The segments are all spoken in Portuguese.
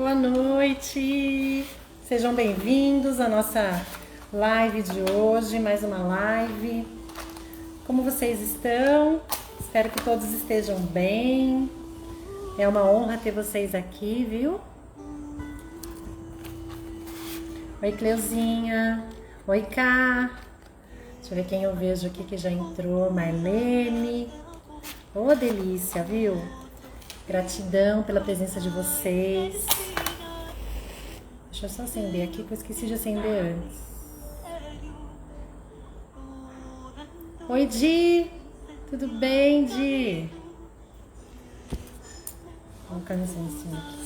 Boa noite! Sejam bem-vindos à nossa live de hoje, mais uma live. Como vocês estão? Espero que todos estejam bem. É uma honra ter vocês aqui, viu? Oi, Cleuzinha. Oi, Cá. Deixa eu ver quem eu vejo aqui que já entrou. Marlene. Ô, delícia, viu? Gratidão pela presença de vocês. Deixa eu só acender aqui que eu esqueci de acender antes. Oi, Di! Tudo bem, Di? Vou colocar no silencinho aqui.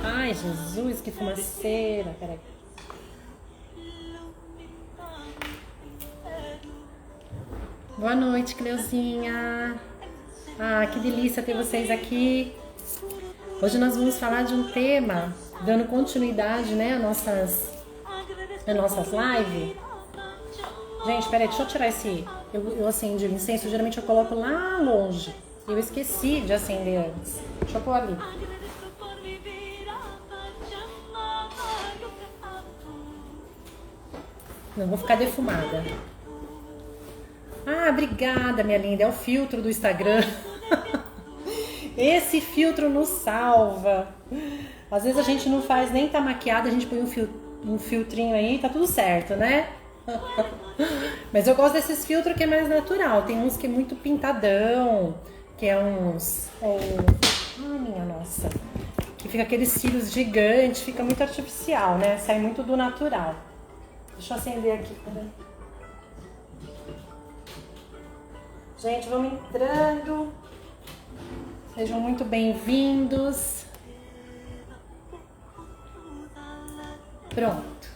Ai, Jesus, que fumaceira. Peraí. Boa noite, Cleuzinha. Ah, que delícia ter vocês aqui. Hoje nós vamos falar de um tema, dando continuidade, né, às nossas lives. Gente, peraí, deixa eu tirar esse... Eu acendi o incenso, geralmente eu coloco lá longe. Eu esqueci de acender antes. Deixa eu pôr ali. Não vou ficar defumada. Ah, obrigada, minha linda. É o filtro do Instagram. Esse filtro nos salva. Às vezes a gente não faz nem tá maquiada, a gente põe um filtrinho aí e tá tudo certo, né? Mas eu gosto desses filtros que é mais natural. Tem uns que é muito pintadão, que é uns... Ai, minha nossa. Que fica aqueles cílios gigantes, fica muito artificial, né? Sai muito do natural. Deixa eu acender aqui, peraí. Gente, vamos entrando. Sejam muito bem-vindos. Pronto.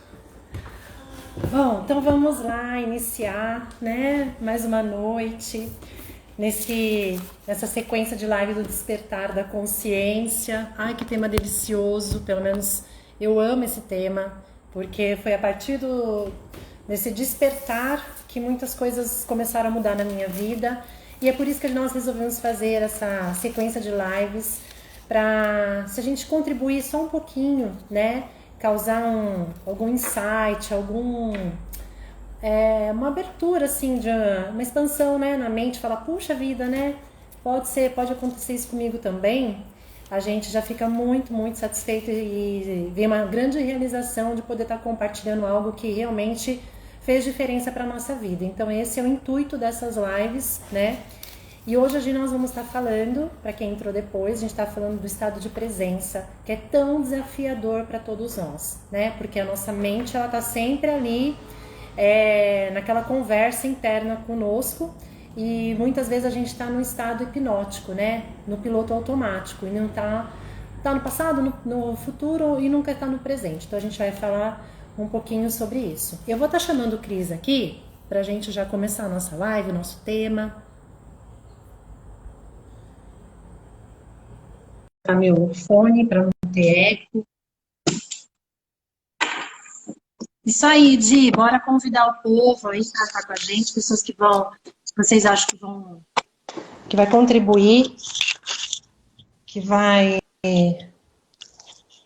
Bom, então vamos lá iniciar, né? Mais uma noite nessa sequência de live do Despertar da Consciência. Ai, que tema delicioso. Pelo menos eu amo esse tema, porque foi a partir desse despertar que muitas coisas começaram a mudar na minha vida. E é por isso que nós resolvemos fazer essa sequência de lives, para, se a gente contribuir só um pouquinho, né, causar algum insight, uma abertura, assim, de uma expansão, né, na mente, falar, puxa vida, né, pode acontecer isso comigo também. A gente já fica muito, muito satisfeito e vê uma grande realização de poder estar compartilhando algo que realmente fez diferença para a nossa vida. Então esse é o intuito dessas lives, né? E hoje nós vamos estar falando, para quem entrou depois, a gente está falando do estado de presença, que é tão desafiador para todos nós, né? Porque a nossa mente, ela está sempre ali, naquela conversa interna conosco, e muitas vezes a gente está num estado hipnótico, né? No piloto automático, e não tá no passado, no futuro, e nunca está no presente. Então a gente vai falar um pouquinho sobre isso. Eu vou estar chamando o Cris aqui, pra gente já começar a nossa live, o nosso tema. Tá meu fone para não ter eco. Isso aí, Di, bora convidar o povo aí para estar com a gente, pessoas que vocês acham que vai contribuir, que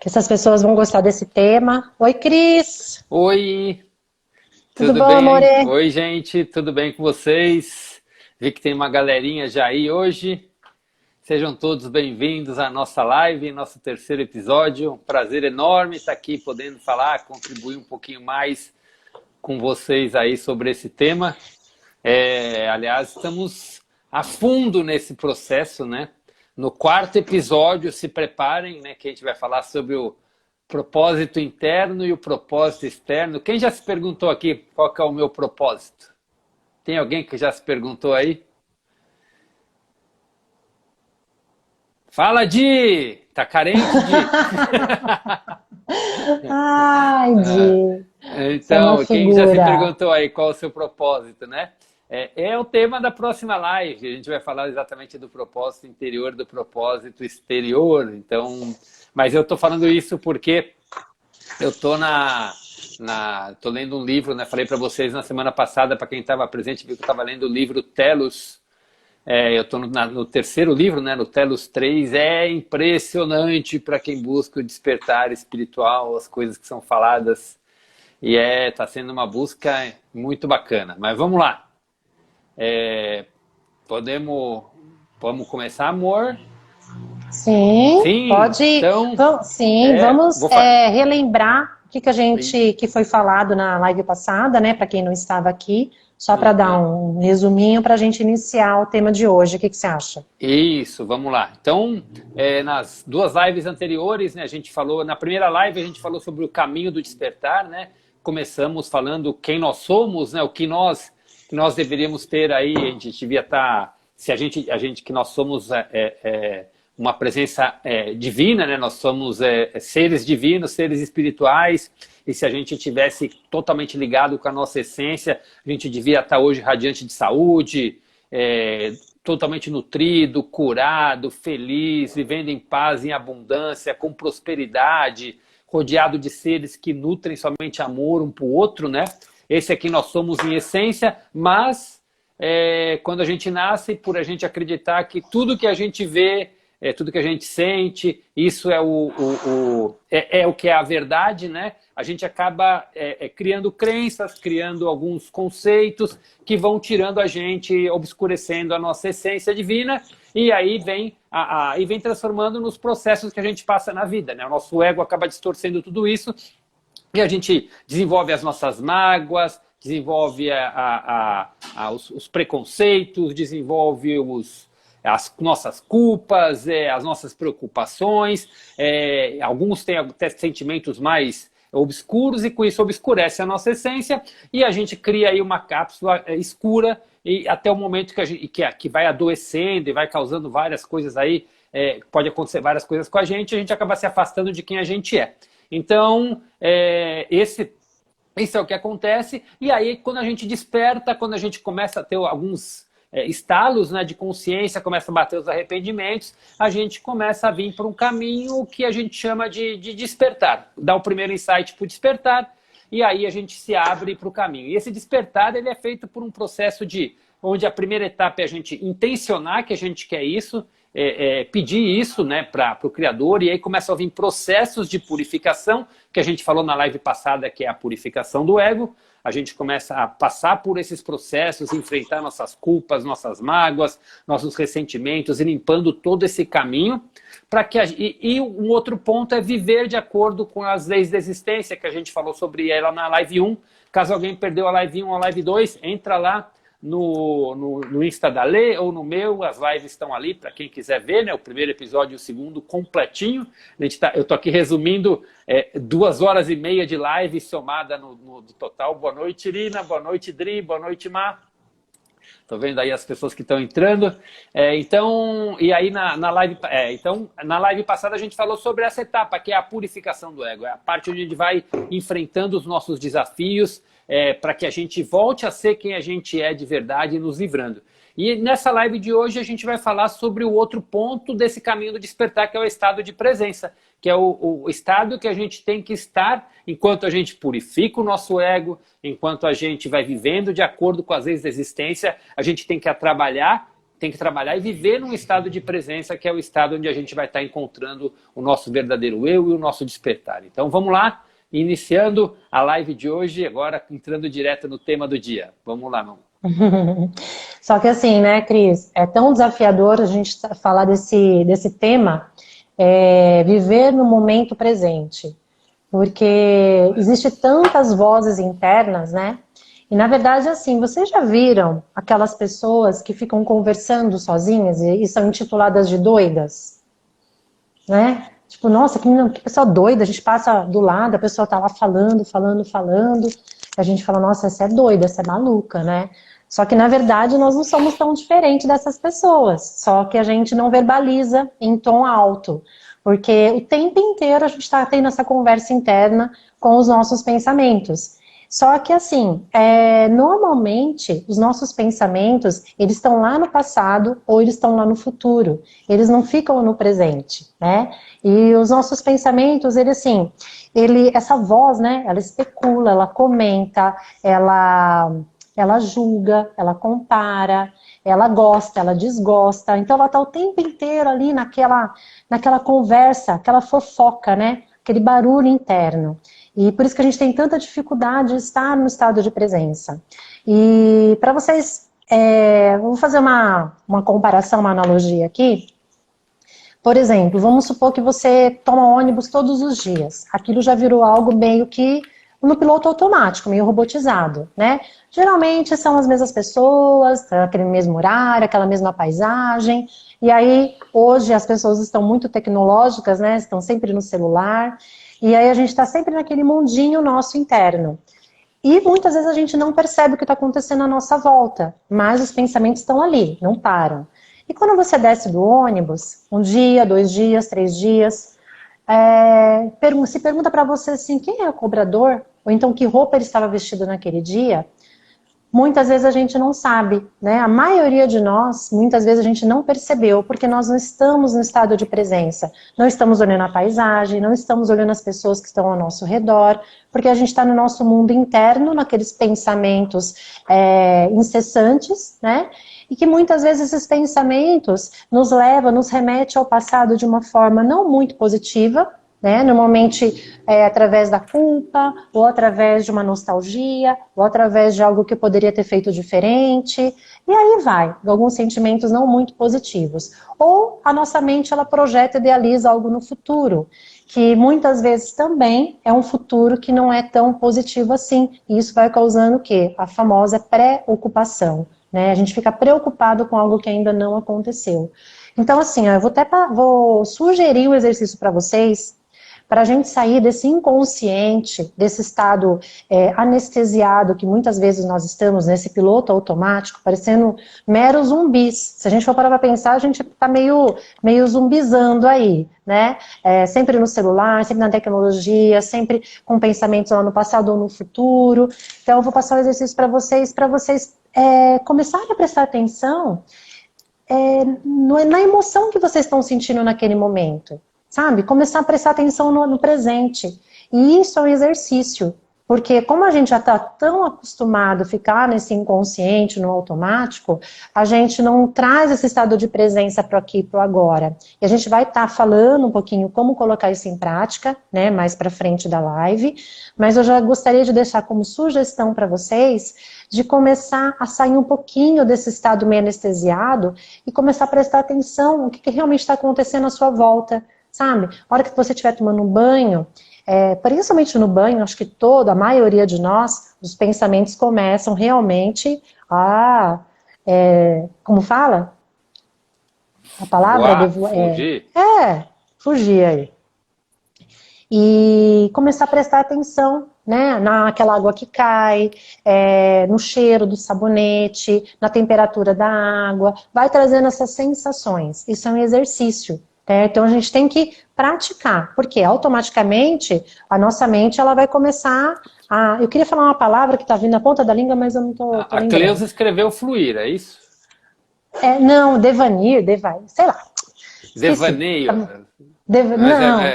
essas pessoas vão gostar desse tema. Oi, Cris! Oi, Tudo tudo bom, bem? amore? Oi, gente, tudo bem com vocês? Vi que tem uma galerinha já aí hoje. Sejam todos bem-vindos à nossa live, nosso terceiro episódio. Um prazer enorme estar aqui podendo falar, contribuir um pouquinho mais com vocês aí sobre esse tema. Aliás, estamos a fundo nesse processo, né? No quarto episódio, se preparem, né? Que a gente vai falar sobre o propósito interno e o propósito externo. Quem já se perguntou aqui qual que é o meu propósito? Tem alguém que já se perguntou aí? Fala, Di! Tá carente, Di? Ai, Di, você é uma Então, quem já se figura. perguntou aí qual é o seu propósito, né? É o tema da próxima live. A gente vai falar exatamente do propósito interior, do propósito exterior. Então, mas eu tô falando isso porque eu tô lendo um livro, né? Falei para vocês na semana passada, para quem estava presente, viu que eu estava lendo o livro Telos, Eu estou no terceiro livro, né, no Telos 3, é impressionante para quem busca o despertar espiritual, as coisas que são faladas, e está sendo uma busca muito bacana. Mas vamos lá, vamos começar, amor? Sim, pode. Então, Vamos relembrar o que foi falado na live passada, né? Para quem não estava aqui, só para dar um resuminho para a gente iniciar o tema de hoje. O que você acha? Isso, vamos lá. Então, nas duas lives anteriores, né, a gente falou, na primeira live a gente falou sobre o caminho do despertar, né? Começamos falando quem nós somos, né? O que nós deveríamos ter aí, a gente devia estar, se a gente que nós somos uma presença divina, né? Nós somos seres divinos, seres espirituais, e se a gente tivesse totalmente ligado com a nossa essência, a gente devia estar hoje radiante de saúde, totalmente nutrido, curado, feliz, vivendo em paz, em abundância, com prosperidade, rodeado de seres que nutrem somente amor um para o outro, né? Esse aqui nós somos em essência, mas quando a gente nasce, por a gente acreditar que tudo que a gente vê, tudo que a gente sente, isso é o que é a verdade, né? A gente acaba criando crenças, criando alguns conceitos que vão tirando a gente, obscurecendo a nossa essência divina, e aí vem transformando nos processos que a gente passa na vida, né? O nosso ego acaba distorcendo tudo isso, e a gente desenvolve as nossas mágoas, desenvolve os preconceitos, desenvolve as nossas culpas, as nossas preocupações, alguns têm até sentimentos mais obscuros, e com isso obscurece a nossa essência, e a gente cria aí uma cápsula escura, e até o momento que vai adoecendo e vai causando várias coisas aí, pode acontecer várias coisas com a gente acaba se afastando de quem a gente é. Então, esse é o que acontece, e aí quando a gente desperta, quando a gente começa a ter alguns estalos, né, de consciência, começa a bater os arrependimentos, a gente começa a vir para um caminho que a gente chama de despertar. Dá o primeiro insight para o despertar, e aí a gente se abre para o caminho. E esse despertar, ele é feito por um processo onde a primeira etapa é a gente intencionar que a gente quer isso, pedir isso, né, para o Criador, e aí começam a vir processos de purificação, que a gente falou na live passada, que é a purificação do ego. A gente começa a passar por esses processos, enfrentar nossas culpas, nossas mágoas, nossos ressentimentos, e limpando todo esse caminho. E um outro ponto é viver de acordo com as leis da existência, que a gente falou sobre ela na live 1. Caso alguém perdeu a live 1 ou a live 2, entra lá no Insta da Lê ou no meu, as lives estão ali para quem quiser ver, né? O primeiro episódio e o segundo completinho. Eu estou aqui resumindo 2 horas e meia de live somada no total. Boa noite, Irina, boa noite, Dri, boa noite, Má. Estou vendo aí as pessoas que estão entrando. E aí na live passada a gente falou sobre essa etapa, que é a purificação do ego. É a parte onde a gente vai enfrentando os nossos desafios, para que a gente volte a ser quem a gente é de verdade, nos livrando. E nessa live de hoje a gente vai falar sobre o outro ponto desse caminho do despertar, que é o estado de presença, que é o estado que a gente tem que estar enquanto a gente purifica o nosso ego, enquanto a gente vai vivendo de acordo com as leis da existência, a gente tem que trabalhar e viver num estado de presença, que é o estado onde a gente vai estar encontrando o nosso verdadeiro eu e o nosso despertar. Então vamos lá, iniciando a live de hoje, agora entrando direto no tema do dia. Vamos lá, vamos. Só que assim, né, Cris, é tão desafiador a gente falar desse tema, viver no momento presente, porque existe tantas vozes internas, né, e na verdade, assim, vocês já viram aquelas pessoas que ficam conversando sozinhas e são intituladas de doidas, né? Tipo, nossa, que pessoa doida, a gente passa do lado, a pessoa tá lá falando, a gente fala, nossa, essa é doida, essa é maluca, né? Só que, na verdade, nós não somos tão diferentes dessas pessoas, só que a gente não verbaliza em tom alto, porque o tempo inteiro a gente está tendo essa conversa interna com os nossos pensamentos. Só que, assim, normalmente, os nossos pensamentos, eles estão lá no passado ou eles estão lá no futuro. Eles não ficam no presente, né? E os nossos pensamentos, essa voz, né? Ela especula, ela comenta, ela ela julga, ela compara, ela gosta, ela desgosta. Então ela está o tempo inteiro ali naquela conversa, aquela fofoca, né? Aquele barulho interno. E por isso que a gente tem tanta dificuldade de estar no estado de presença. E para vocês, vou fazer uma comparação, uma analogia aqui. Por exemplo, vamos supor que você toma ônibus todos os dias. Aquilo já virou algo meio que no piloto automático, meio robotizado, né? Geralmente são as mesmas pessoas, aquele mesmo horário, aquela mesma paisagem. E aí, hoje as pessoas estão muito tecnológicas, né? Estão sempre no celular. E aí a gente está sempre naquele mundinho nosso interno. E muitas vezes a gente não percebe o que está acontecendo à nossa volta, mas os pensamentos estão ali, não param. E quando você desce do ônibus, um dia, 2 dias, 3 dias, se pergunta para você assim, quem é o cobrador? Ou então que roupa ele estava vestido naquele dia? Muitas vezes a gente não sabe, né? A maioria de nós, muitas vezes a gente não percebeu, porque nós não estamos no estado de presença. Não estamos olhando a paisagem, não estamos olhando as pessoas que estão ao nosso redor, porque a gente está no nosso mundo interno, naqueles pensamentos incessantes, né? E que muitas vezes esses pensamentos nos levam, nos remete ao passado de uma forma não muito positiva, né? Normalmente através da culpa, ou através de uma nostalgia, ou através de algo que eu poderia ter feito diferente, e aí vai, alguns sentimentos não muito positivos. Ou a nossa mente, ela projeta e idealiza algo no futuro, que muitas vezes também é um futuro que não é tão positivo assim, e isso vai causando o quê? A famosa pré-ocupação, né? A gente fica preocupado com algo que ainda não aconteceu. Então assim, eu vou sugerir um exercício para vocês, para a gente sair desse inconsciente, desse estado anestesiado que muitas vezes nós estamos, nesse piloto automático, parecendo meros zumbis. Se a gente for parar para pensar, a gente está meio zumbizando aí, né? Sempre no celular, sempre na tecnologia, sempre com pensamentos lá no passado ou no futuro. Então eu vou passar um exercício para vocês começarem a prestar atenção na emoção que vocês estão sentindo naquele momento. Sabe? Começar a prestar atenção no presente. E isso é um exercício. Porque como a gente já está tão acostumado a ficar nesse inconsciente, no automático, a gente não traz esse estado de presença para aqui, para o agora. E a gente vai estar falando um pouquinho como colocar isso em prática, né, mais para frente da live. Mas eu já gostaria de deixar como sugestão para vocês de começar a sair um pouquinho desse estado meio anestesiado e começar a prestar atenção no que realmente está acontecendo à sua volta. Sabe? A hora que você estiver tomando um banho, principalmente no banho, acho que a maioria de nós, os pensamentos começam realmente como fala? A palavra? Fugir. Fugir aí. E começar a prestar atenção, né, naquela água que cai, no cheiro do sabonete, na temperatura da água, vai trazendo essas sensações. Isso é um exercício. Então a gente tem que praticar, porque automaticamente a nossa mente ela vai começar a... Eu queria falar uma palavra que está vindo na ponta da língua, mas eu não estou lembrando. A Cleusa escreveu fluir, é isso? Não, devanir, sei lá. Devaneio.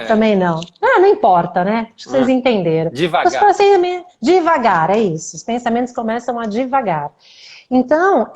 Também não. Não importa, né? Acho que vocês entenderam. Devagar. Assim, devagar, é isso. Os pensamentos começam a devagar. Então,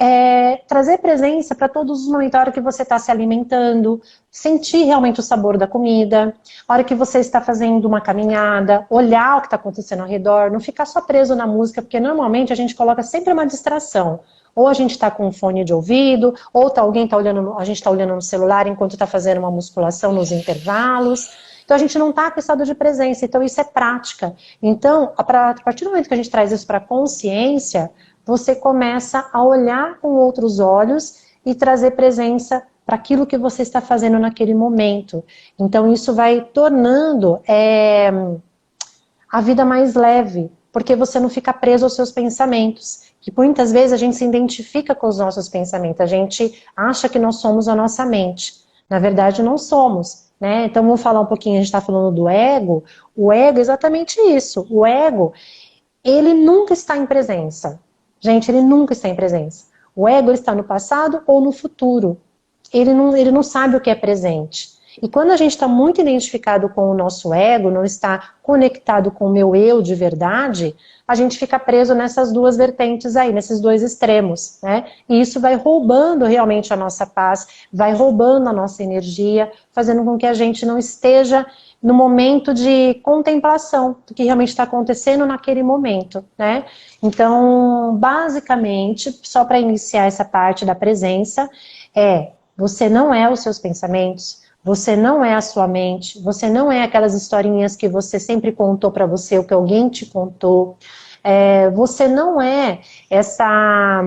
trazer presença para todos os momentos, a hora que você está se alimentando, sentir realmente o sabor da comida, a hora que você está fazendo uma caminhada, olhar o que está acontecendo ao redor, não ficar só preso na música, porque normalmente a gente coloca sempre uma distração. Ou a gente está com um fone de ouvido, ou a gente está olhando no celular enquanto está fazendo uma musculação nos intervalos. Então a gente não está com estado de presença, então isso é prática. Então, a partir do momento que a gente traz isso para a consciência, você começa a olhar com outros olhos e trazer presença para aquilo que você está fazendo naquele momento. Então isso vai tornando a vida mais leve, porque você não fica preso aos seus pensamentos. Que muitas vezes a gente se identifica com os nossos pensamentos, a gente acha que nós somos a nossa mente. Na verdade não somos, né? Então vamos falar um pouquinho, a gente está falando do ego. O ego é exatamente isso. O ego, ele nunca está em presença. Gente, ele nunca está em presença. O ego ele está no passado ou no futuro. Ele não sabe o que é presente. E quando a gente está muito identificado com o nosso ego, não está conectado com o meu eu de verdade, a gente fica preso nessas duas vertentes aí, nesses dois extremos, né? E isso vai roubando realmente a nossa paz, vai roubando a nossa energia, fazendo com que a gente não esteja no momento de contemplação do que realmente está acontecendo naquele momento, né? Então, basicamente, só para iniciar essa parte da presença, você não é os seus pensamentos, você não é a sua mente, você não é aquelas historinhas que você sempre contou para você, ou que alguém te contou, você não é essa...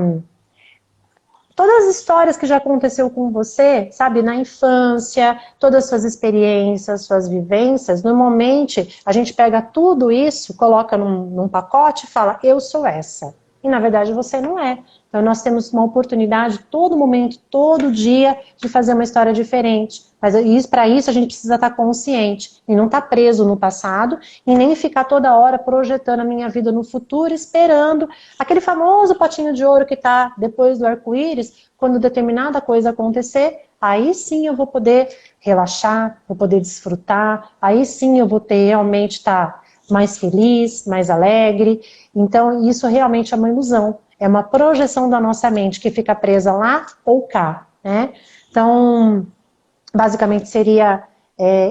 Todas as histórias que já aconteceu com você, sabe, na infância, todas as suas experiências, suas vivências, normalmente a gente pega tudo isso, coloca num pacote e fala, eu sou essa. E na verdade você não é. Então nós temos uma oportunidade todo momento, todo dia, de fazer uma história diferente. Mas para isso a gente precisa estar consciente e não estar preso no passado e nem ficar toda hora projetando a minha vida no futuro, esperando aquele famoso patinho de ouro que está depois do arco-íris, quando determinada coisa acontecer, aí sim eu vou poder relaxar, vou poder desfrutar, aí sim eu vou ter realmente estar mais feliz, mais alegre. Então isso realmente é uma ilusão, é uma projeção da nossa mente que fica presa lá ou cá, né? Então, basicamente seria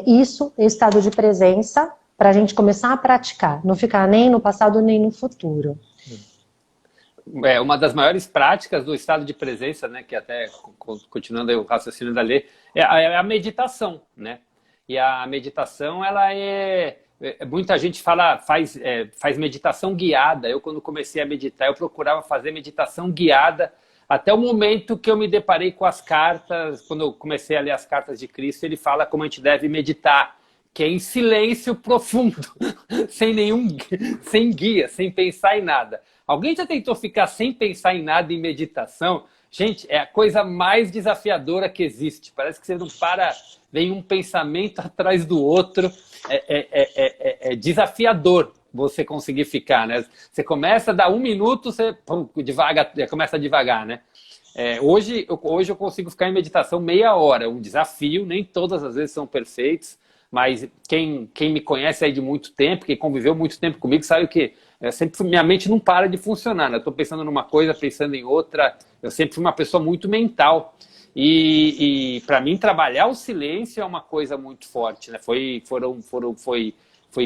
isso, estado de presença, para a gente começar a praticar, não ficar nem no passado nem no futuro. Uma das maiores práticas do estado de presença, né, que até, continuando o raciocínio da Lê, é a meditação, né? E a meditação, ela muita gente faz meditação guiada. Eu, quando comecei a meditar, eu procurava fazer meditação guiada, até o momento que eu me deparei com as cartas, quando eu comecei a ler as cartas de Cristo, ele fala como a gente deve meditar, que é em silêncio profundo, sem guia, sem pensar em nada. Alguém já tentou ficar sem pensar em nada em meditação? Gente, é a coisa mais desafiadora que existe. Parece que você não para, vem um pensamento atrás do outro. É desafiador você conseguir ficar, né? Você começa a dar 1 minuto, você começa devagar, né? Hoje eu consigo ficar em meditação meia hora, um desafio, nem todas as vezes são perfeitos, mas quem me conhece aí de muito tempo, quem conviveu muito tempo comigo, sabe que minha mente não para de funcionar, né? Eu estou pensando numa coisa, pensando em outra, eu sempre fui uma pessoa muito mental. E para mim, trabalhar o silêncio é uma coisa muito forte, né? Foi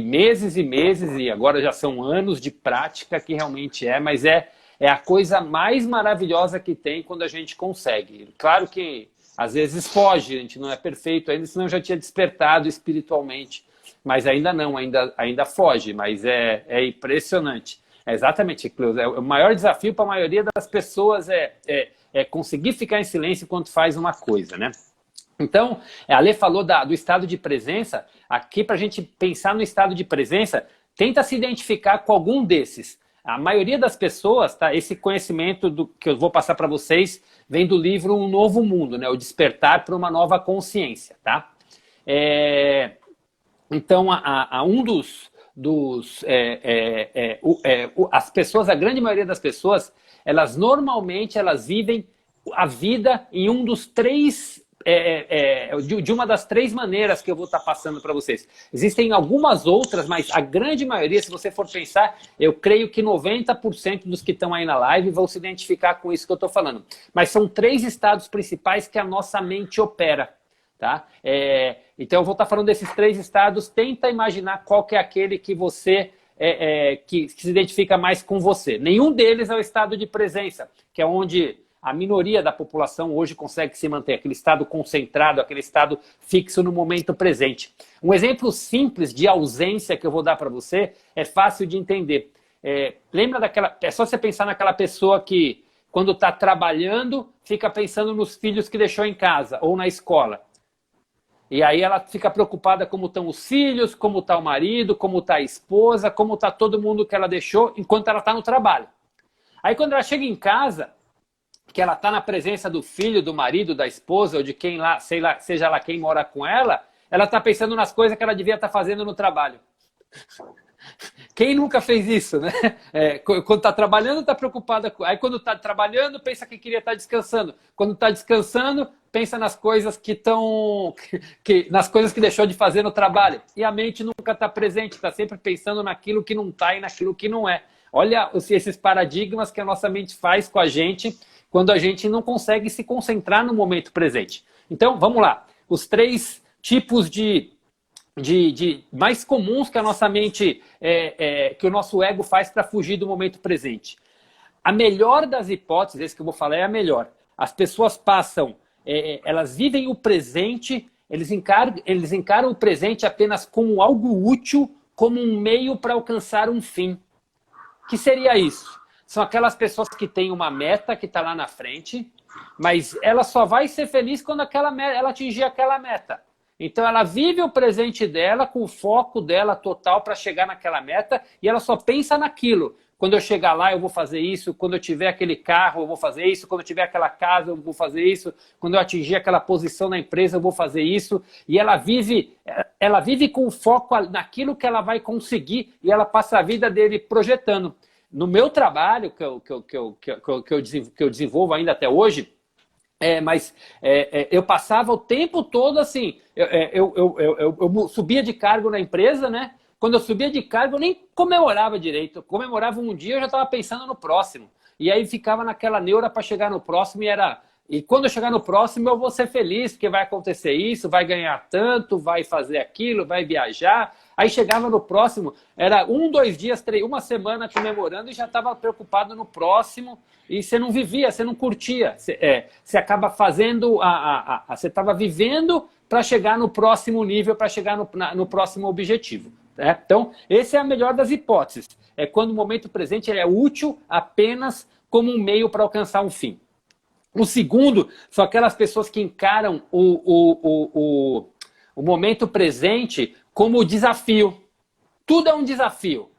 meses e meses, e agora já são anos de prática que realmente mas é a coisa mais maravilhosa que tem quando a gente consegue. Claro que às vezes foge, a gente não é perfeito ainda, senão eu já tinha despertado espiritualmente, mas ainda não, ainda foge, mas é impressionante. Exatamente, Cleusa, o maior desafio para a maioria das pessoas é conseguir ficar em silêncio enquanto faz uma coisa, né? Então, a Lê falou do estado de presença. Aqui, para a gente pensar no estado de presença, tenta se identificar com algum desses. A maioria das pessoas, tá? Esse conhecimento que eu vou passar para vocês vem do livro Um Novo Mundo, né? O Despertar para uma Nova Consciência, tá? Então, as pessoas, a grande maioria das pessoas, normalmente vivem a vida em um dos três de uma das 3 maneiras que eu vou estar passando para vocês. Existem algumas outras, mas a grande maioria, se você for pensar, eu creio que 90% dos que estão aí na live vão se identificar com isso que eu estou falando. Mas são 3 estados principais que a nossa mente opera. Tá? Então eu vou estar falando desses 3 estados. Tenta imaginar qual que é aquele que você que se identifica mais com você. Nenhum deles é o estado de presença, que é onde a minoria da população hoje consegue se manter, aquele estado concentrado, aquele estado fixo no momento presente. Um exemplo simples de ausência que eu vou dar para você é fácil de entender. Lembra é só você pensar naquela pessoa que, quando está trabalhando, fica pensando nos filhos que deixou em casa ou na escola. E aí ela fica preocupada como estão os filhos, como está o marido, como está a esposa, como está todo mundo que ela deixou enquanto ela está no trabalho. Aí quando ela chega em casa, que ela está na presença do filho, do marido, da esposa ou de quem lá, seja lá quem mora com ela está pensando nas coisas que ela devia estar fazendo no trabalho. Quem nunca fez isso, né? Quando está trabalhando, está preocupada. Aí quando está trabalhando, pensa que queria estar descansando. Quando está descansando, pensa nas coisas nas coisas que deixou de fazer no trabalho. E a mente nunca está presente, está sempre pensando naquilo que não está e naquilo que não é. Olha esses paradigmas que a nossa mente faz com a gente quando a gente não consegue se concentrar no momento presente. Então, vamos lá. Os 3 tipos mais comuns que a nossa mente, que o nosso ego faz para fugir do momento presente. A melhor das hipóteses, esse que eu vou falar é a melhor. As pessoas passam, elas vivem o presente, eles encaram o presente apenas como algo útil, como um meio para alcançar um fim. O que seria isso? São aquelas pessoas que têm uma meta que está lá na frente, mas ela só vai ser feliz quando ela atingir aquela meta. Então ela vive o presente dela com o foco dela total para chegar naquela meta e ela só pensa naquilo. Quando eu chegar lá eu vou fazer isso, quando eu tiver aquele carro eu vou fazer isso, quando eu tiver aquela casa eu vou fazer isso, quando eu atingir aquela posição na empresa eu vou fazer isso. E ela vive com o foco naquilo que ela vai conseguir e ela passa a vida dele projetando. No meu trabalho, que eu desenvolvo ainda até hoje, eu passava o tempo todo assim, eu subia de cargo na empresa, né? Quando eu subia de cargo, eu nem comemorava direito. Eu comemorava um dia, eu já estava pensando no próximo. E aí ficava naquela neura para chegar no próximo e quando eu chegar no próximo, eu vou ser feliz, porque vai acontecer isso, vai ganhar tanto, vai fazer aquilo, vai viajar. Aí chegava no próximo, era 1, 2 dias, 3, uma semana comemorando e já estava preocupado no próximo. E você não vivia, você não curtia. Você acaba fazendo, você estava vivendo para chegar no próximo nível, para chegar no próximo objetivo. Né? Então, essa é a melhor das hipóteses. É quando o momento presente é útil apenas como um meio para alcançar um fim. O segundo são aquelas pessoas que encaram o momento presente como desafio. Tudo é um desafio.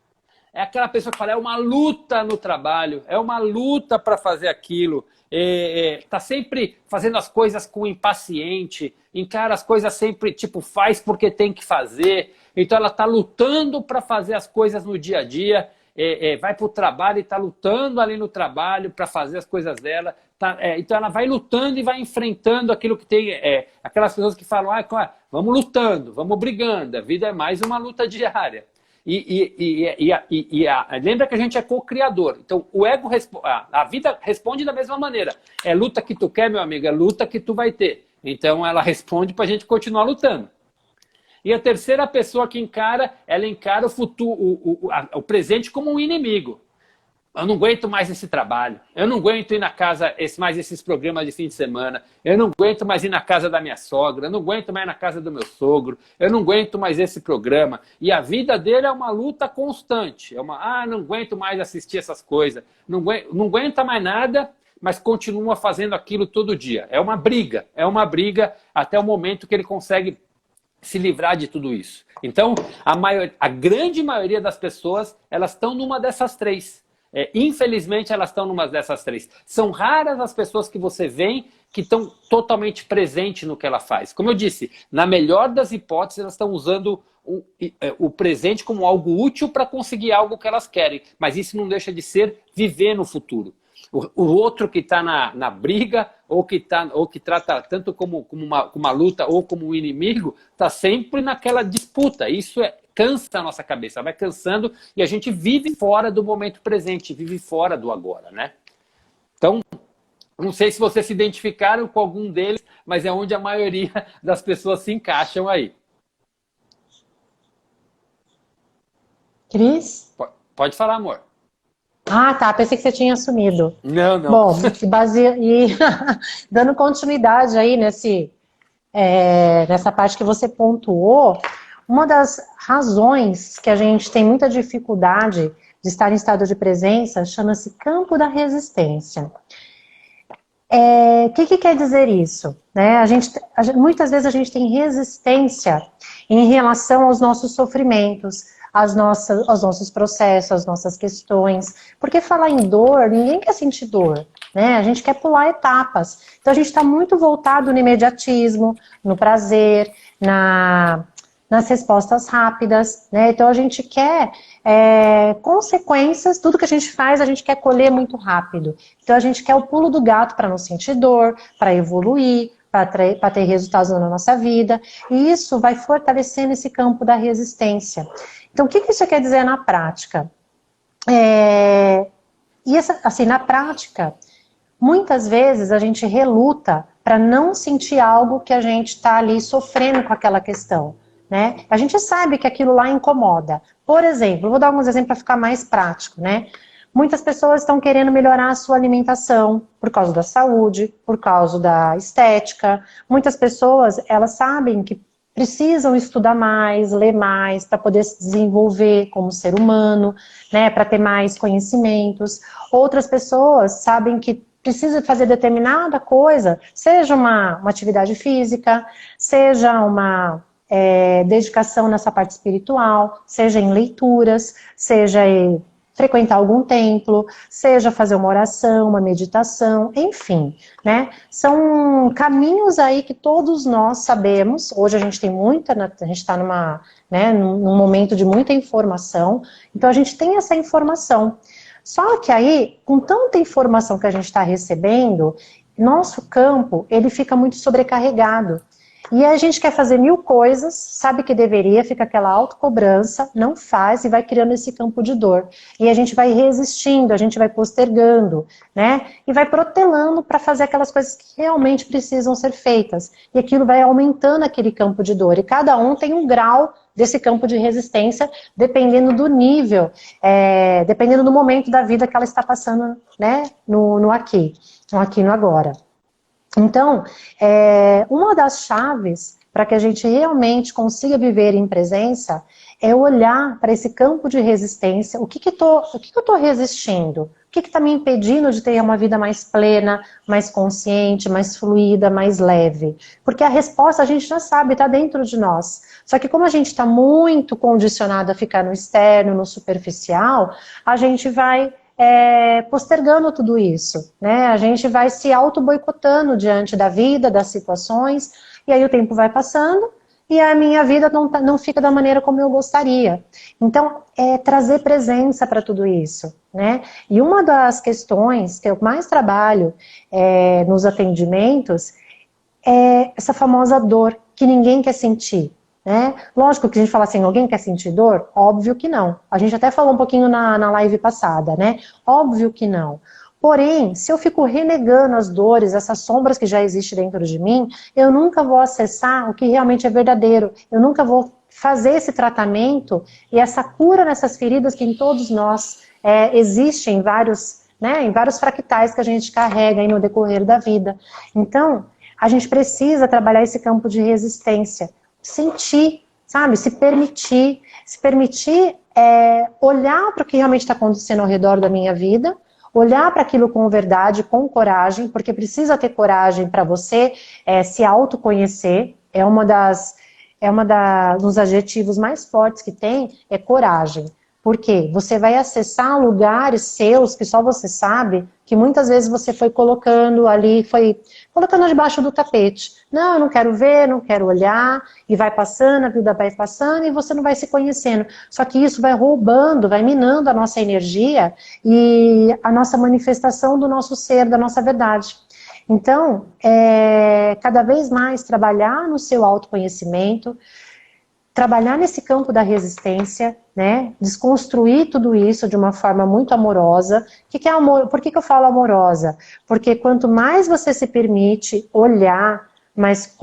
É aquela pessoa que fala, é uma luta no trabalho, é uma luta para fazer aquilo, está sempre fazendo as coisas com impaciente, encara as coisas sempre, tipo, faz porque tem que fazer. Então ela está lutando para fazer as coisas no dia a dia, vai para o trabalho e está lutando ali no trabalho para fazer as coisas dela. Então ela vai lutando e vai enfrentando aquilo que tem, aquelas pessoas que falam, vamos lutando, vamos brigando, a vida é mais uma luta diária. Lembra que a gente é co-criador. Então o ego, a vida responde da mesma maneira. É luta que tu quer, meu amigo, é luta que tu vai ter. Então ela responde para a gente continuar lutando. E a terceira pessoa que ela encara o futuro, o presente como um inimigo. Eu não aguento mais esse trabalho, eu não aguento ir na casa, mais esses programas de fim de semana, eu não aguento mais ir na casa da minha sogra, eu não aguento mais ir na casa do meu sogro, eu não aguento mais esse programa. E a vida dele é uma luta constante, não aguento mais assistir essas coisas, não aguenta mais nada, mas continua fazendo aquilo todo dia. É uma briga até o momento que ele consegue se livrar de tudo isso. Então, a grande maioria das pessoas, elas estão numa dessas 3. Infelizmente, elas estão numa dessas 3. São raras as pessoas que você vê que estão totalmente presentes no que ela faz. Como eu disse, na melhor das hipóteses, elas estão usando o presente como algo útil para conseguir algo que elas querem. Mas isso não deixa de ser viver no futuro. O outro que está na briga, ou que trata tanto como uma luta ou como um inimigo, está sempre naquela disputa. Isso cansa a nossa cabeça, vai cansando e a gente vive fora do momento presente, vive fora do agora, né? Então, não sei se vocês se identificaram com algum deles, mas é onde a maioria das pessoas se encaixam aí. Cris? Pode falar, amor. Ah, tá. Pensei que você tinha assumido. Não. Bom, dando continuidade aí nessa parte que você pontuou, uma das razões que a gente tem muita dificuldade de estar em estado de presença chama-se campo da resistência. O que quer dizer isso? Né? Muitas vezes a gente tem resistência em relação aos nossos sofrimentos, aos nossos processos, às nossas questões. Porque falar em dor, ninguém quer sentir dor, né? A gente quer pular etapas. Então a gente está muito voltado no imediatismo, no prazer, nas respostas rápidas, né? Então a gente quer consequências, tudo que a gente faz a gente quer colher muito rápido. Então a gente quer o pulo do gato para não sentir dor, para evoluir, para ter resultados na nossa vida, e isso vai fortalecendo esse campo da resistência. Então o que isso quer dizer na prática? Assim, na prática, muitas vezes a gente reluta para não sentir algo que a gente está ali sofrendo com aquela questão, né? A gente sabe que aquilo lá incomoda. Por exemplo, vou dar alguns exemplos para ficar mais prático, né? Muitas pessoas estão querendo melhorar a sua alimentação por causa da saúde, por causa da estética. Muitas pessoas, elas sabem que precisam estudar mais, ler mais, para poder se desenvolver como ser humano, né, para ter mais conhecimentos. Outras pessoas sabem que precisa fazer determinada coisa, seja uma atividade física, seja uma dedicação nessa parte espiritual, seja em leituras, seja em frequentar algum templo, seja fazer uma oração, uma meditação, enfim, né? São caminhos aí que todos nós sabemos. Hoje a gente tem a gente está num momento de muita informação, então a gente tem essa informação. Só que aí, com tanta informação que a gente está recebendo, nosso campo, ele fica muito sobrecarregado. E a gente quer fazer 1000 coisas, sabe que deveria, fica aquela autocobrança, não faz e vai criando esse campo de dor. E a gente vai resistindo, a gente vai postergando, né? E vai protelando para fazer aquelas coisas que realmente precisam ser feitas. E aquilo vai aumentando aquele campo de dor. E cada um tem um grau desse campo de resistência, dependendo do nível, dependendo do momento da vida que ela está passando, né? No aqui, no agora. Então, uma das chaves para que a gente realmente consiga viver em presença é olhar para esse campo de resistência. O que eu estou resistindo? O que está me impedindo de ter uma vida mais plena, mais consciente, mais fluida, mais leve? Porque a resposta a gente já sabe, está dentro de nós. Só que como a gente está muito condicionado a ficar no externo, no superficial, a gente vai postergando tudo isso, né? A gente vai se auto-boicotando diante da vida, das situações, e aí o tempo vai passando e a minha vida não fica da maneira como eu gostaria. Então, trazer presença para tudo isso, né? E uma das questões que eu mais trabalho nos atendimentos é essa famosa dor que ninguém quer sentir. Né? Lógico que a gente fala assim, alguém quer sentir dor? Óbvio que não. A gente até falou um pouquinho na live passada, né? Óbvio que não. Porém, se eu fico renegando as dores, essas sombras que já existem dentro de mim, eu nunca vou acessar o que realmente é verdadeiro. Eu nunca vou fazer esse tratamento e essa cura nessas feridas que em todos nós existem em vários fractais que a gente carrega aí no decorrer da vida. Então, a gente precisa trabalhar esse campo de resistência. Sentir, sabe? Se permitir olhar para o que realmente está acontecendo ao redor da minha vida, olhar para aquilo com verdade, com coragem, porque precisa ter coragem para você se autoconhecer, dos adjetivos mais fortes que tem, é coragem. Porque você vai acessar lugares seus que só você sabe, que muitas vezes você foi colocando ali, foi colocando debaixo do tapete. Não, eu não quero ver, não quero olhar, e vai passando, a vida vai passando e você não vai se conhecendo. Só que isso vai roubando, vai minando a nossa energia e a nossa manifestação do nosso ser, da nossa verdade. Então, cada vez mais trabalhar no seu autoconhecimento, trabalhar nesse campo da resistência, né? Desconstruir tudo isso de uma forma muito amorosa. O que é amor? Por que eu falo amorosa? Porque quanto mais você se permite olhar, mas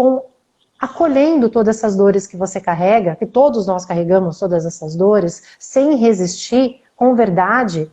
acolhendo todas essas dores que você carrega, que todos nós carregamos todas essas dores, sem resistir, com verdade,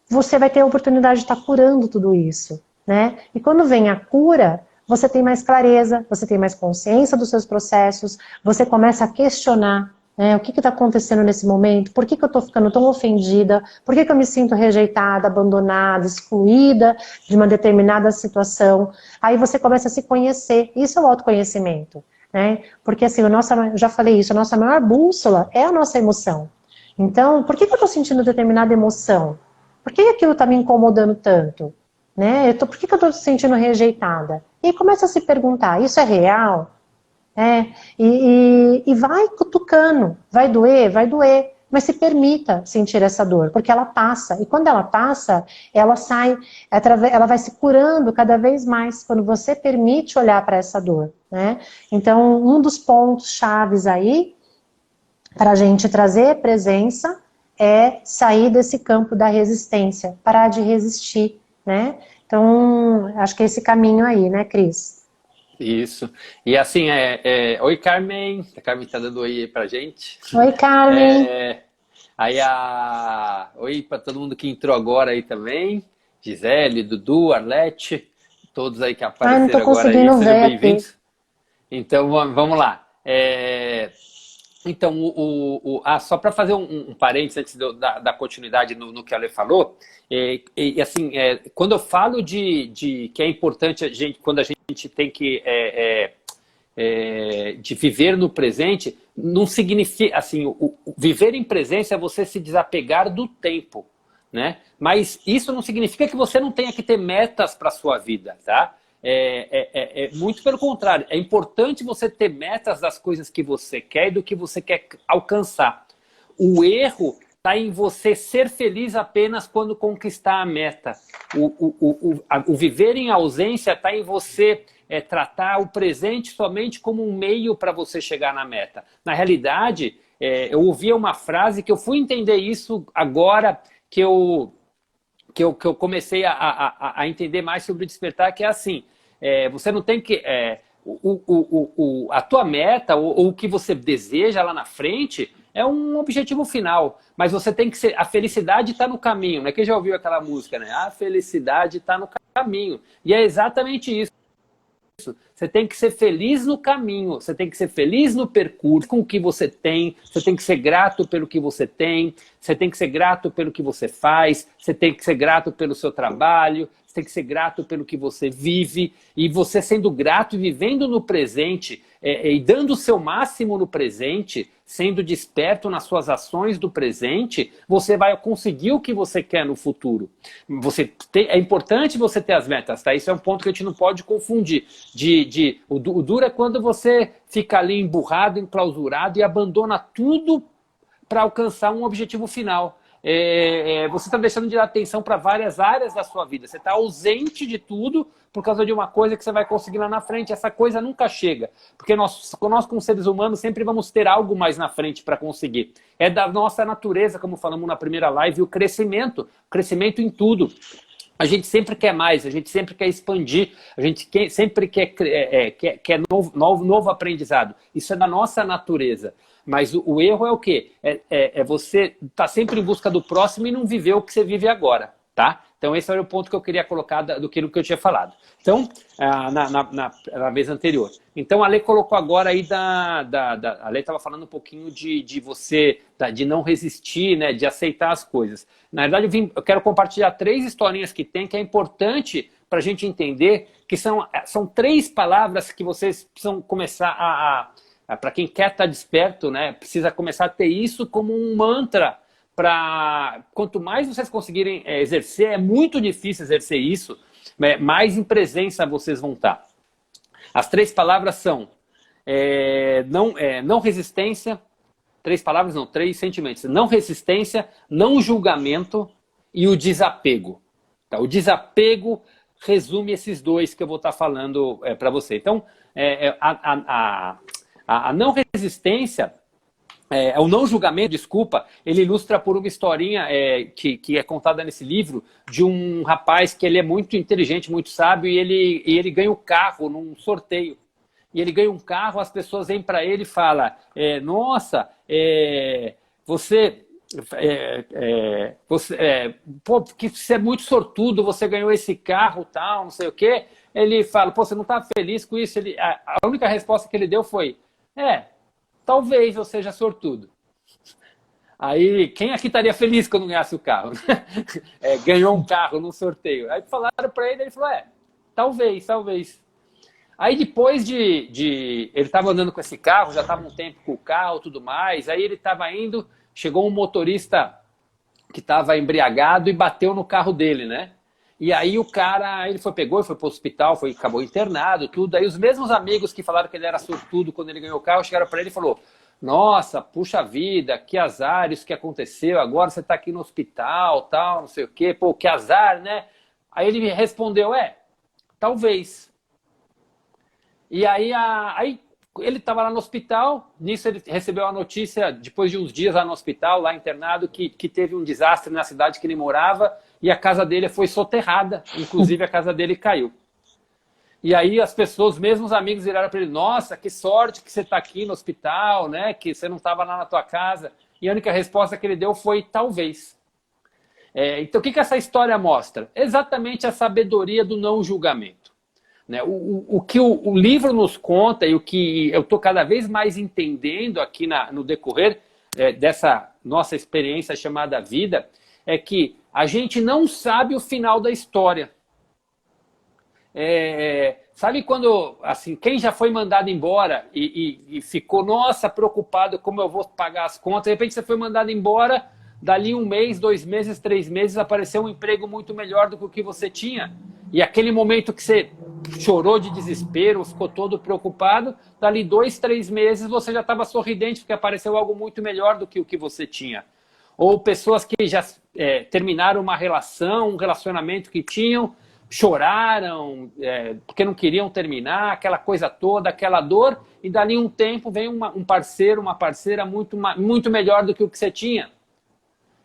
você vai ter a oportunidade de estar curando tudo isso, né? E quando vem a cura, você tem mais clareza, você tem mais consciência dos seus processos, você começa a questionar, né, o que está acontecendo nesse momento, por que eu estou ficando tão ofendida, por que eu me sinto rejeitada, abandonada, excluída de uma determinada situação. Aí você começa a se conhecer, isso é o autoconhecimento, né? Porque assim, eu já falei isso, a nossa maior bússola é a nossa emoção. Então, por que eu estou sentindo determinada emoção? Por que aquilo está me incomodando tanto? Né? Por que eu estou me sentindo rejeitada? E começa a se perguntar, isso é real? E vai cutucando, vai doer, mas se permita sentir essa dor, porque ela passa, e quando ela passa, ela sai, ela vai se curando cada vez mais, quando você permite olhar para essa dor, né? Então, um dos pontos chaves aí, para a gente trazer presença, é sair desse campo da resistência, parar de resistir, né? Então, acho que é esse caminho aí, né, Cris? Isso. E assim, oi, Carmen. A Carmen tá dando oi aí pra gente. Oi, Carmen. Oi para todo mundo que entrou agora aí também. Gisele, Dudu, Arlete, todos aí que apareceram agora aí. Sejam bem-vindos. Então, vamos lá. Então, só para fazer um parênteses antes da continuidade no que a Ale falou, assim, quando eu falo de que é importante quando a gente tem que de viver no presente, não significa, assim, viver em presença é você se desapegar do tempo, né? Mas isso não significa que você não tenha que ter metas para a sua vida, tá? Muito pelo contrário, é importante você ter metas das coisas que você quer e do que você quer alcançar. O erro está em você ser feliz apenas quando conquistar a meta. O viver em ausência está em você tratar o presente somente como um meio para você chegar na meta. Na realidade, eu ouvia uma frase que eu fui entender isso agora que eu comecei a entender mais sobre o despertar, que é assim, você não tem que... a tua meta ou o que você deseja lá na frente é um objetivo final, mas você tem que ser... A felicidade está no caminho, né? Quem já ouviu aquela música, né? A felicidade está no caminho. E é exatamente isso. Você tem que ser feliz no caminho, você tem que ser feliz no percurso, com o que você tem que ser grato pelo que você tem, você tem que ser grato pelo que você faz, você tem que ser grato pelo seu trabalho, você tem que ser grato pelo que você vive, e você sendo grato e vivendo no presente, e dando o seu máximo no presente, sendo desperto nas suas ações do presente, você vai conseguir o que você quer no futuro. É importante você ter as metas, tá? Isso é um ponto que a gente não pode confundir. O duro é quando você fica ali emburrado, enclausurado e abandona tudo para alcançar um objetivo final. Você está deixando de dar atenção para várias áreas da sua vida. Você está ausente de tudo por causa de uma coisa que você vai conseguir lá na frente. Essa coisa nunca chega. Porque nós como seres humanos, sempre vamos ter algo mais na frente para conseguir. É da nossa natureza, como falamos na primeira live, o crescimento em tudo. A gente sempre quer mais, a gente sempre quer expandir, a gente sempre quer novo aprendizado. Isso é da nossa natureza. Mas o erro é o quê? Você estar sempre em busca do próximo e não viver o que você vive agora, tá? Então esse era o ponto que eu queria colocar do que eu tinha falado. Então, na vez anterior. Então a Lê colocou agora aí a Lê estava falando um pouquinho de você, de não resistir, né, de aceitar as coisas. Na verdade, eu quero compartilhar 3 historinhas que tem, que é importante para a gente entender, que são 3 palavras que vocês precisam começar para quem quer estar desperto, né, precisa começar a ter isso como um mantra. Quanto mais vocês conseguirem exercer, é muito difícil exercer isso, mais em presença vocês vão estar. As 3 palavras são não resistência, 3 palavras não, 3 sentimentos. Não resistência, não julgamento e o desapego. Tá? O desapego resume esses 2 que eu vou estar falando para você. Então, a não resistência, o não julgamento, desculpa, ele ilustra por uma historinha que é contada nesse livro de um rapaz que ele é muito inteligente, muito sábio, e ele ganha um carro num sorteio. E ele ganha um carro, as pessoas vêm para ele e falam, nossa, você que você é muito sortudo, você ganhou esse carro, tal, não sei o quê. Ele fala, você não está feliz com isso? A única resposta que ele deu foi, talvez eu seja sortudo. Aí, quem aqui estaria feliz quando ganhasse o carro? Ganhou um carro num sorteio. Aí falaram para ele, ele falou, talvez. Aí depois ele estava andando com esse carro, já estava um tempo com o carro e tudo mais, aí ele estava indo, chegou um motorista que estava embriagado e bateu no carro dele, né? E aí o cara, ele pegou e foi para o hospital, acabou internado, tudo. Aí os mesmos amigos que falaram que ele era sortudo quando ele ganhou o carro, chegaram para ele e falou: nossa, puxa vida, que azar isso que aconteceu, agora você está aqui no hospital, tal, não sei o quê, pô, que azar, né? Aí ele me respondeu: talvez. E aí ele estava lá no hospital, nisso ele recebeu a notícia, depois de uns dias lá no hospital, lá internado, que teve um desastre na cidade que ele morava e a casa dele foi soterrada, inclusive a casa dele caiu. E aí as pessoas, mesmo os amigos, viraram para ele: nossa, que sorte que você está aqui no hospital, né? Que você não estava lá na tua casa. E a única resposta que ele deu foi: talvez. Então o que essa história mostra? Exatamente a sabedoria do não julgamento. Né? O que o livro nos conta e o que eu estou cada vez mais entendendo aqui no decorrer dessa nossa experiência chamada vida, é que a gente não sabe o final da história. Sabe quando, assim, quem já foi mandado embora e ficou, nossa, preocupado como eu vou pagar as contas, de repente você foi mandado embora, dali 1 mês, 2 meses, 3 meses, apareceu um emprego muito melhor do que o que você tinha. E aquele momento que você chorou de desespero, ficou todo preocupado, dali 2, 3 meses você já estava sorridente porque apareceu algo muito melhor do que o que você tinha. Ou pessoas que já terminaram uma relação, um relacionamento que tinham, choraram porque não queriam terminar, aquela coisa toda, aquela dor, e dali um tempo vem um parceiro, uma parceira muito melhor do que o que você tinha.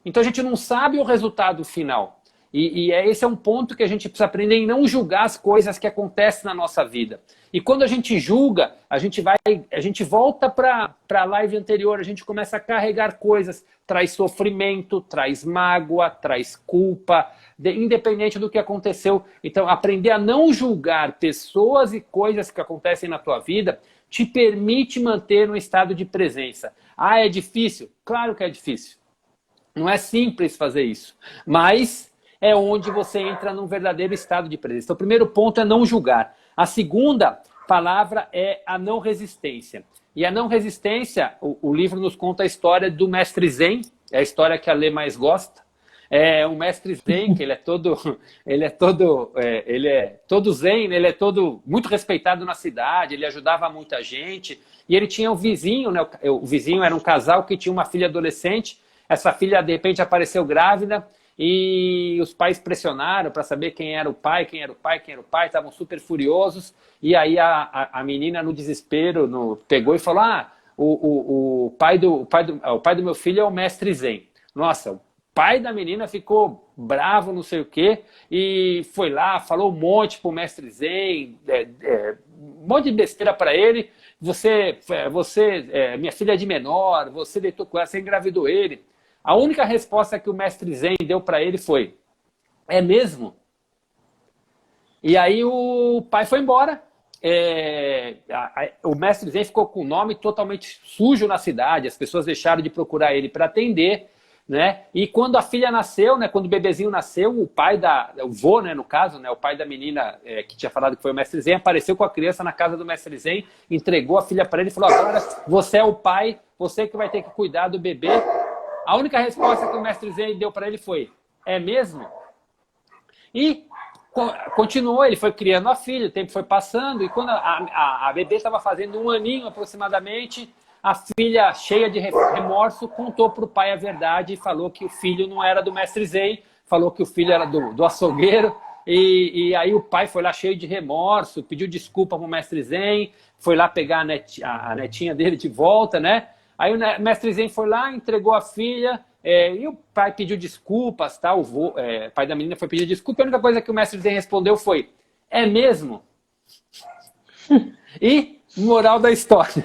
Então a gente não sabe o resultado final. E esse é um ponto que a gente precisa aprender em não julgar as coisas que acontecem na nossa vida. E quando a gente julga, a gente volta para a live anterior, a gente começa a carregar coisas, traz sofrimento, traz mágoa, traz culpa, independente do que aconteceu. Então, aprender a não julgar pessoas e coisas que acontecem na tua vida te permite manter um estado de presença. Ah, é difícil? Claro que é difícil. Não é simples fazer isso, mas é onde você entra num verdadeiro estado de presença. Então, o primeiro ponto é não julgar. A segunda palavra é a não resistência. E a não resistência, o livro nos conta a história do mestre Zen, é a história que a Lê mais gosta. O mestre Zen, que ele é todo zen, ele é todo muito respeitado na cidade, ele ajudava muita gente. E ele tinha um vizinho, né? O vizinho era um casal que tinha uma filha adolescente. Essa filha, de repente, apareceu grávida. E os pais pressionaram para saber quem era o pai, estavam super furiosos. E aí a menina, no desespero, pegou e falou: o pai do meu filho é o mestre Zen. Nossa, o pai da menina ficou bravo, não sei o quê, e foi lá, falou um monte pro mestre Zen, um monte de besteira para ele. Minha filha é de menor, você deitou com ela, você engravidou ele. A única resposta que o mestre Zen deu para ele foi: é mesmo? E aí o pai foi embora. O mestre Zen ficou com o nome totalmente sujo na cidade, as pessoas deixaram de procurar ele para atender, né? E quando a filha nasceu, né, quando o bebezinho nasceu, o vô, né, no caso, né, o pai da menina que tinha falado que foi o mestre Zen, apareceu com a criança na casa do mestre Zen, entregou a filha para ele e falou: agora você é o pai, você que vai ter que cuidar do bebê. A única resposta que o mestre Zen deu para ele foi: é mesmo? E continuou, ele foi criando a filha, o tempo foi passando, e quando a bebê estava fazendo 1 aninho aproximadamente, a filha, cheia de remorso, contou para o pai a verdade e falou que o filho não era do mestre Zen, falou que o filho era do açougueiro. E aí o pai foi lá cheio de remorso, pediu desculpa para o mestre Zen, foi lá pegar a netinha dele de volta, né? Aí o mestre Zen foi lá, entregou a filha, e o pai pediu desculpas, tá? O pai da menina foi pedir desculpa, a única coisa que o mestre Zen respondeu foi: é mesmo? E moral da história,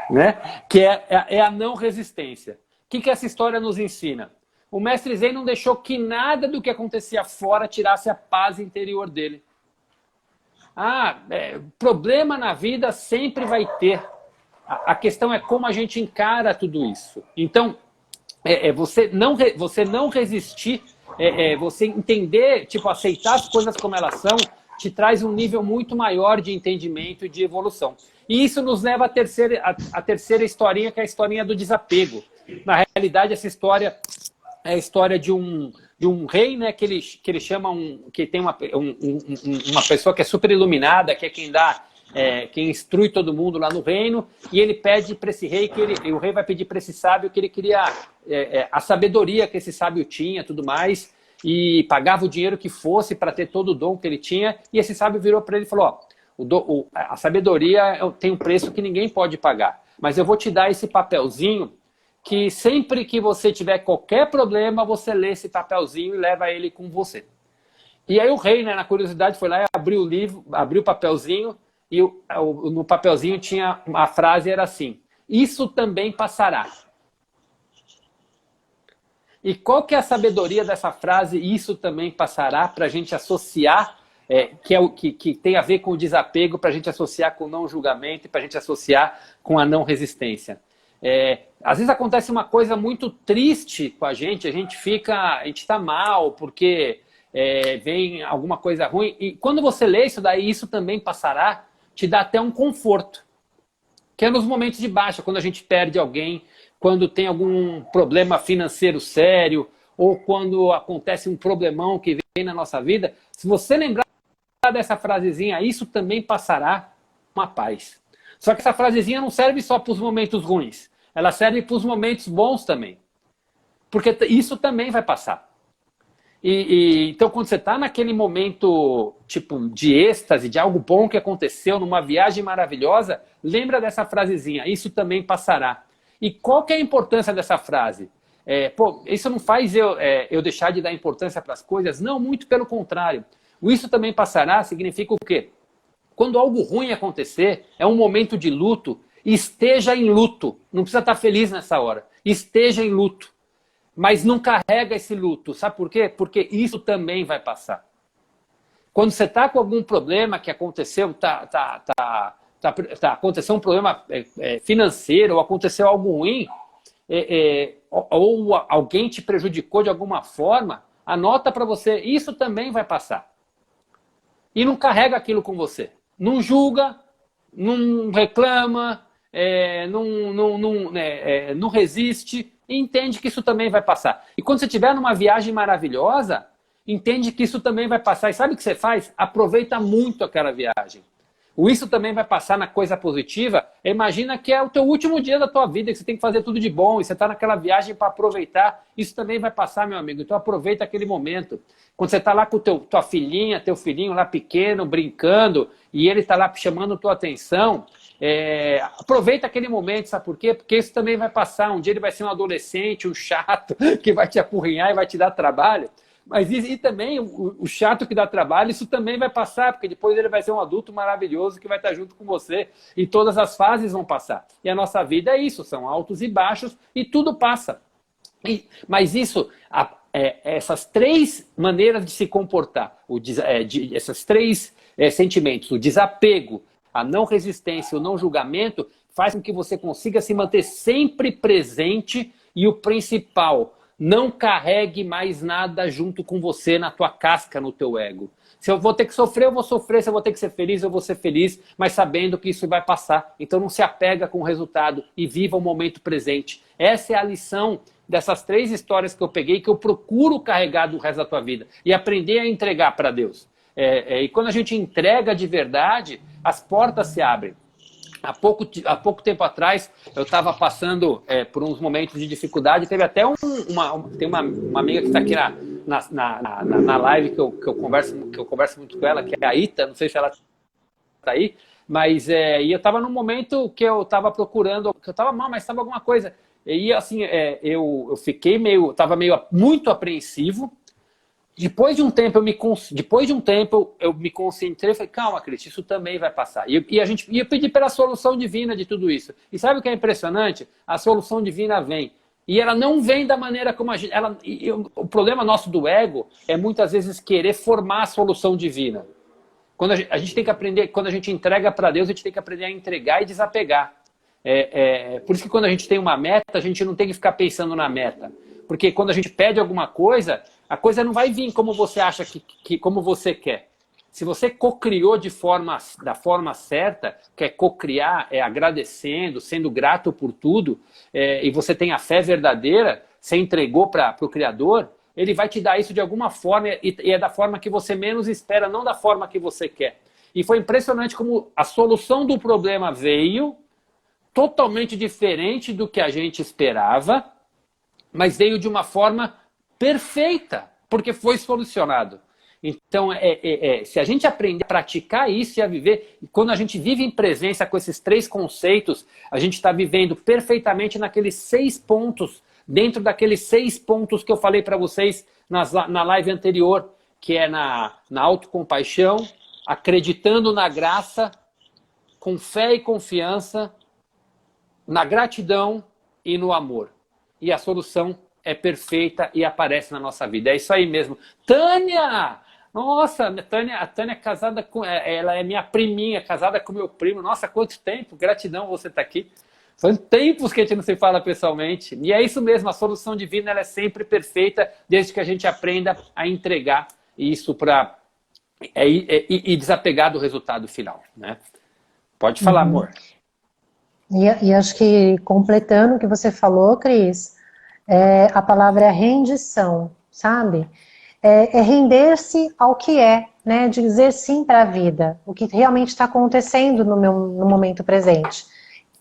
né? Que é a não resistência. O que essa história nos ensina? O mestre Zen não deixou que nada do que acontecia fora tirasse a paz interior dele. Problema na vida sempre vai ter. A questão é como a gente encara tudo isso. Então, você não resistir, você entender, tipo, aceitar as coisas como elas são, te traz um nível muito maior de entendimento e de evolução. E isso nos leva à terceira historinha, que é a historinha do desapego. Na realidade, essa história é a história de um de um rei, né, que ele chama que tem uma pessoa que é super iluminada, que é quem dá, quem instrui todo mundo lá no reino, e ele pede para esse rei, o rei vai pedir para esse sábio que ele queria a sabedoria que esse sábio tinha, tudo mais, e pagava o dinheiro que fosse para ter todo o dom que ele tinha, e esse sábio virou para ele e falou, ó, a sabedoria tem um preço que ninguém pode pagar, mas eu vou te dar esse papelzinho que sempre que você tiver qualquer problema, você lê esse papelzinho e leva ele com você. E aí o rei, né, na curiosidade, foi lá e abriu o livro, abriu o papelzinho, e no papelzinho tinha a frase, era assim, isso também passará. E qual que é a sabedoria dessa frase, isso também passará, para a gente associar, que tem a ver com o desapego, para a gente associar com o não julgamento e para a gente associar com a não resistência. Às vezes acontece uma coisa muito triste com a gente está mal porque vem alguma coisa ruim, e quando você lê isso daí, isso também passará, te dá até um conforto, que é nos momentos de baixa, quando a gente perde alguém, quando tem algum problema financeiro sério, ou quando acontece um problemão que vem na nossa vida, se você lembrar dessa frasezinha, isso também passará, uma paz. Só que essa frasezinha não serve só para os momentos ruins, ela serve para os momentos bons também. Porque isso também vai passar. Então, quando você está naquele momento tipo de êxtase, de algo bom que aconteceu, numa viagem maravilhosa, lembra dessa frasezinha, isso também passará. E qual que é a importância dessa frase? Isso não faz eu deixar de dar importância para as coisas? Não, muito pelo contrário. O isso também passará significa o quê? Quando algo ruim acontecer, é um momento de luto, esteja em luto. Não precisa estar feliz nessa hora. Esteja em luto. Mas não carrega esse luto. Sabe por quê? Porque isso também vai passar. Quando você está com algum problema que aconteceu, aconteceu um problema financeiro, ou aconteceu algo ruim, ou alguém te prejudicou de alguma forma, anota para você, isso também vai passar. E não carrega aquilo com você. Não julga, não reclama, não resiste, e entende que isso também vai passar. E quando você estiver numa viagem maravilhosa, entende que isso também vai passar. E sabe o que você faz? Aproveita muito aquela viagem. O isso também vai passar na coisa positiva. Imagina que é o teu último dia da tua vida, que você tem que fazer tudo de bom, e você está naquela viagem para aproveitar. Isso também vai passar, meu amigo. Então aproveita aquele momento. Quando você está lá com tua filhinha, teu filhinho lá pequeno, brincando, e ele está lá chamando tua atenção, aproveita aquele momento, sabe por quê? Porque isso também vai passar. Um dia ele vai ser um adolescente, um chato, que vai te apurrinhar e vai te dar trabalho. Mas e também o chato que dá trabalho, isso também vai passar, porque depois ele vai ser um adulto maravilhoso que vai estar junto com você. E todas as fases vão passar. E a nossa vida é isso, são altos e baixos, e tudo passa. Mas isso, essas três maneiras de se comportar, esses três sentimentos, o desapego, a não resistência, o não julgamento, faz com que você consiga se manter sempre presente, e o principal, não carregue mais nada junto com você na tua casca, no teu ego. Se eu vou ter que sofrer, eu vou sofrer. Se eu vou ter que ser feliz, eu vou ser feliz, mas sabendo que isso vai passar. Então não se apega com o resultado e viva o momento presente. Essa é a lição dessas três histórias que eu peguei, que eu procuro carregar do resto da tua vida e aprender a entregar para Deus. E quando a gente entrega de verdade, as portas se abrem. Há pouco tempo atrás, eu estava passando por uns momentos de dificuldade. Teve até tem uma amiga que está aqui na live que eu converso muito com ela, que é a Ita, não sei se ela está aí, mas e eu estava num momento que eu estava procurando, que eu estava mal, mas estava alguma coisa. E assim, eu fiquei estava muito apreensivo. Depois de um tempo eu me concentrei e falei, calma, Cristi, isso também vai passar. E eu pedi pela solução divina de tudo isso. E sabe o que é impressionante? A solução divina vem. E ela não vem da maneira como a gente... o problema nosso do ego é muitas vezes querer formar a solução divina. Quando a gente tem que aprender, quando a gente entrega para Deus, a gente tem que aprender a entregar e desapegar. Por isso que quando a gente tem uma meta, a gente não tem que ficar pensando na meta. Porque quando a gente pede alguma coisa, a coisa não vai vir como você acha como você quer. Se você cocriou da forma certa, que é cocriar, agradecendo, sendo grato por tudo, e você tem a fé verdadeira, você entregou para o Criador, ele vai te dar isso de alguma forma e é da forma que você menos espera, não da forma que você quer. E foi impressionante como a solução do problema veio totalmente diferente do que a gente esperava, mas veio de uma forma perfeita, porque foi solucionado. Então, se a gente aprender a praticar isso e a viver, quando a gente vive em presença com esses 3 conceitos, a gente está vivendo perfeitamente naqueles 6 pontos, dentro daqueles 6 pontos que eu falei para vocês na live anterior, que é na autocompaixão, acreditando na graça, com fé e confiança, na gratidão e no amor. E a solução é perfeita e aparece na nossa vida. É isso aí mesmo. Tânia! Nossa, a Tânia é casada com... Ela é minha priminha, casada com meu primo. Nossa, quanto tempo! Gratidão você estar aqui. São tempos que a gente não se fala pessoalmente. E é isso mesmo, a solução divina ela é sempre perfeita, desde que a gente aprenda a entregar isso para... E desapegar do resultado final, né? Pode falar, amor. E acho que, completando o que você falou, Cris, a palavra é rendição, sabe? É render-se ao que é, né? Dizer sim para a vida, o que realmente está acontecendo no momento presente.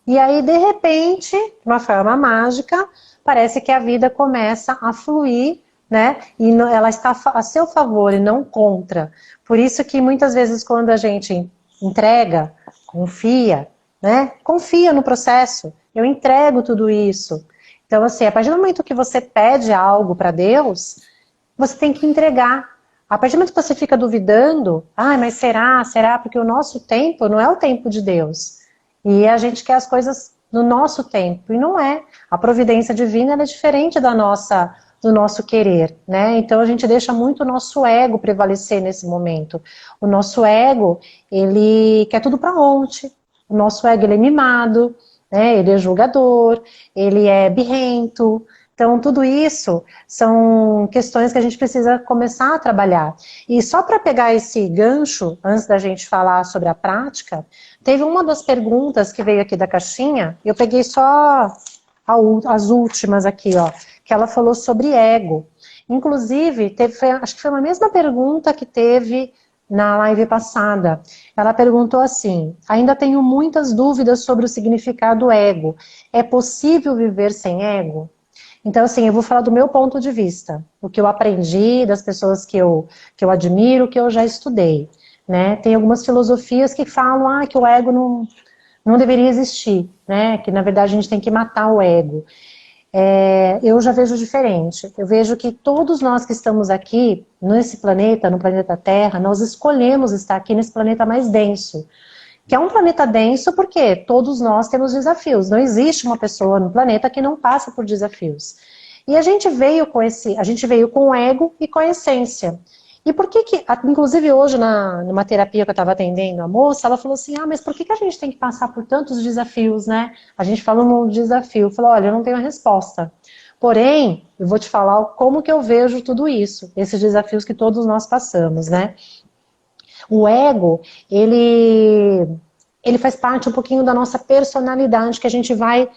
E aí, de repente, de uma forma mágica, parece que a vida começa a fluir, né? E ela está a seu favor e não contra. Por isso que muitas vezes quando a gente entrega, confia, né? Confia no processo. Eu entrego tudo isso. Então, assim, a partir do momento que você pede algo para Deus, você tem que entregar. A partir do momento que você fica duvidando, mas será? Será? Porque o nosso tempo não é o tempo de Deus. E a gente quer as coisas no nosso tempo. E não é. A providência divina ela é diferente do nosso querer, né? Então a gente deixa muito o nosso ego prevalecer nesse momento. O nosso ego, ele quer tudo para ontem. O nosso ego, ele é mimado, né? Ele é julgador, ele é birrento. Então tudo isso são questões que a gente precisa começar a trabalhar. E só para pegar esse gancho, antes da gente falar sobre a prática, teve uma das perguntas que veio aqui da caixinha, eu peguei só as últimas aqui, ó, que ela falou sobre ego. Inclusive, acho que foi a mesma pergunta que teve na live passada. Ela perguntou assim: ainda tenho muitas dúvidas sobre o significado ego. É possível viver sem ego? Então, assim, eu vou falar do meu ponto de vista, o que eu aprendi, das pessoas que eu admiro, que eu já estudei, né? Tem algumas filosofias que falam que o ego não deveria existir, né? Que, na verdade, a gente tem que matar o ego. Eu já vejo diferente. Eu vejo que todos nós que estamos aqui, nesse planeta, no planeta Terra, nós escolhemos estar aqui nesse planeta mais denso. Que é um planeta denso porque todos nós temos desafios. Não existe uma pessoa no planeta que não passa por desafios. E a gente veio com o ego e com a essência. E por que inclusive hoje numa terapia que eu estava atendendo a moça, ela falou assim, mas por que a gente tem que passar por tantos desafios, né? A gente fala um desafio. Eu falei, olha, eu não tenho a resposta. Porém, eu vou te falar como que eu vejo tudo isso, esses desafios que todos nós passamos, né? O ego, ele faz parte um pouquinho da nossa personalidade que a gente vai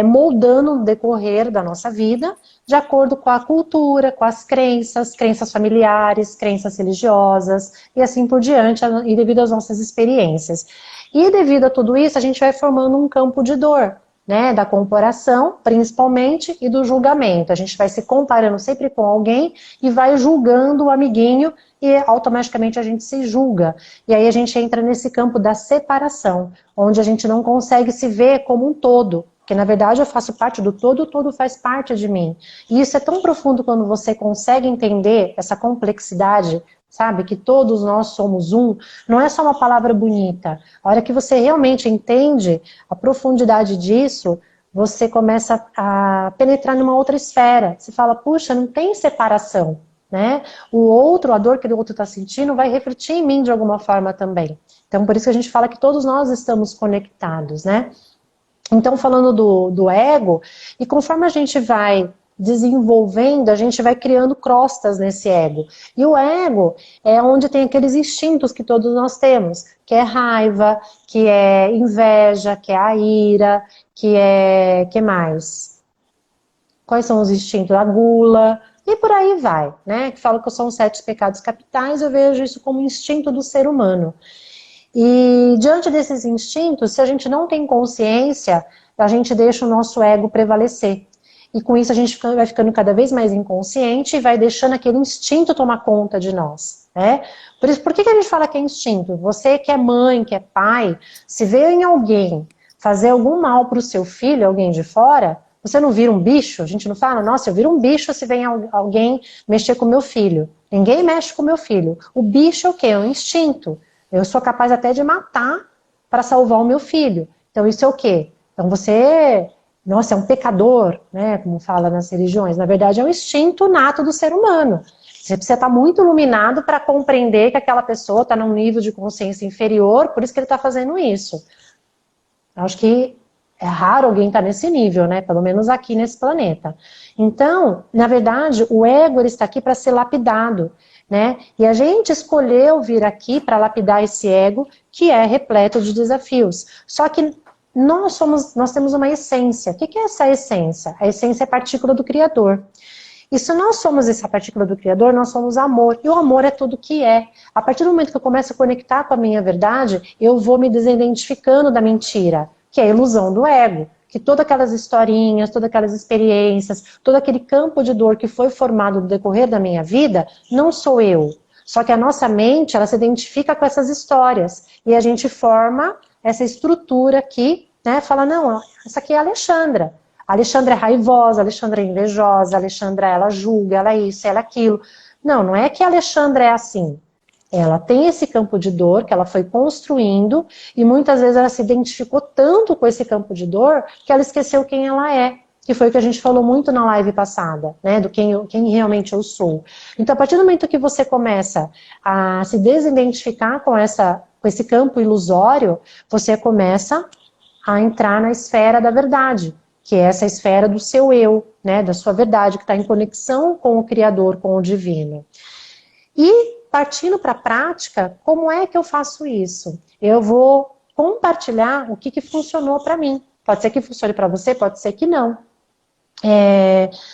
moldando no decorrer da nossa vida, de acordo com a cultura, com as crenças familiares, crenças religiosas e assim por diante, e devido às nossas experiências. E devido a tudo isso, a gente vai formando um campo de dor, né, da comparação, principalmente, e do julgamento. A gente vai se comparando sempre com alguém e vai julgando o amiguinho e automaticamente a gente se julga. E aí a gente entra nesse campo da separação, onde a gente não consegue se ver como um todo. Porque, na verdade, eu faço parte do todo, o todo faz parte de mim. E isso é tão profundo quando você consegue entender essa complexidade, sabe? Que todos nós somos um. Não é só uma palavra bonita. A hora que você realmente entende a profundidade disso, você começa a penetrar numa outra esfera. Você fala, puxa, não tem separação, né? O outro, a dor que o outro está sentindo, vai refletir em mim de alguma forma também. Então, por isso que a gente fala que todos nós estamos conectados, né? Então, falando do ego, e conforme a gente vai desenvolvendo, a gente vai criando crostas nesse ego. E o ego é onde tem aqueles instintos que todos nós temos, que é raiva, que é inveja, que é a ira, que mais? Quais são os instintos? A gula, e por aí vai, né? Que fala que são os 7 pecados capitais, eu vejo isso como instinto do ser humano. E diante desses instintos, se a gente não tem consciência, a gente deixa o nosso ego prevalecer. E com isso a gente vai ficando cada vez mais inconsciente e vai deixando aquele instinto tomar conta de nós, né? Por que a gente fala que é instinto? Você que é mãe, que é pai, se vê em alguém fazer algum mal para o seu filho, alguém de fora, você não vira um bicho? A gente não fala, nossa, eu viro um bicho se vem alguém mexer com o meu filho. Ninguém mexe com o meu filho. O bicho é o quê? É um instinto. Eu sou capaz até de matar para salvar o meu filho. Então isso é o quê? Então você, nossa, é um pecador, né? Como fala nas religiões. Na verdade é um instinto nato do ser humano. Você precisa estar muito iluminado para compreender que aquela pessoa está num nível de consciência inferior, por isso que ele está fazendo isso. Acho que é raro alguém estar nesse nível, né? Pelo menos aqui nesse planeta. Então, na verdade, o ego ele está aqui para ser lapidado, né? E a gente escolheu vir aqui para lapidar esse ego, que é repleto de desafios. Só que nós temos uma essência. O que é essa essência? A essência é partícula do Criador. E se nós somos essa partícula do Criador, nós somos amor. E o amor é tudo que é. A partir do momento que eu começo a conectar com a minha verdade, eu vou me desidentificando da mentira, que é a ilusão do ego. Que todas aquelas historinhas, todas aquelas experiências, todo aquele campo de dor que foi formado no decorrer da minha vida, não sou eu. Só que a nossa mente, ela se identifica com essas histórias. E a gente forma essa estrutura aqui, né? Fala, não, essa aqui é a Alexandra. A Alexandra é raivosa, a Alexandra é invejosa, a Alexandra ela julga, ela é isso, ela é aquilo. Não, não é que a Alexandra é assim. Ela tem esse campo de dor que ela foi construindo e muitas vezes ela se identificou tanto com esse campo de dor que ela esqueceu quem ela é. Que foi o que a gente falou muito na live passada, né? Do quem realmente eu sou. Então, a partir do momento que você começa a se desidentificar com esse campo ilusório, você começa a entrar na esfera da verdade, que é essa esfera do seu eu, né? Da sua verdade, que está em conexão com o Criador, com o Divino. E partindo para a prática, como é que eu faço isso? Eu vou compartilhar o que funcionou para mim. Pode ser que funcione para você, pode ser que não.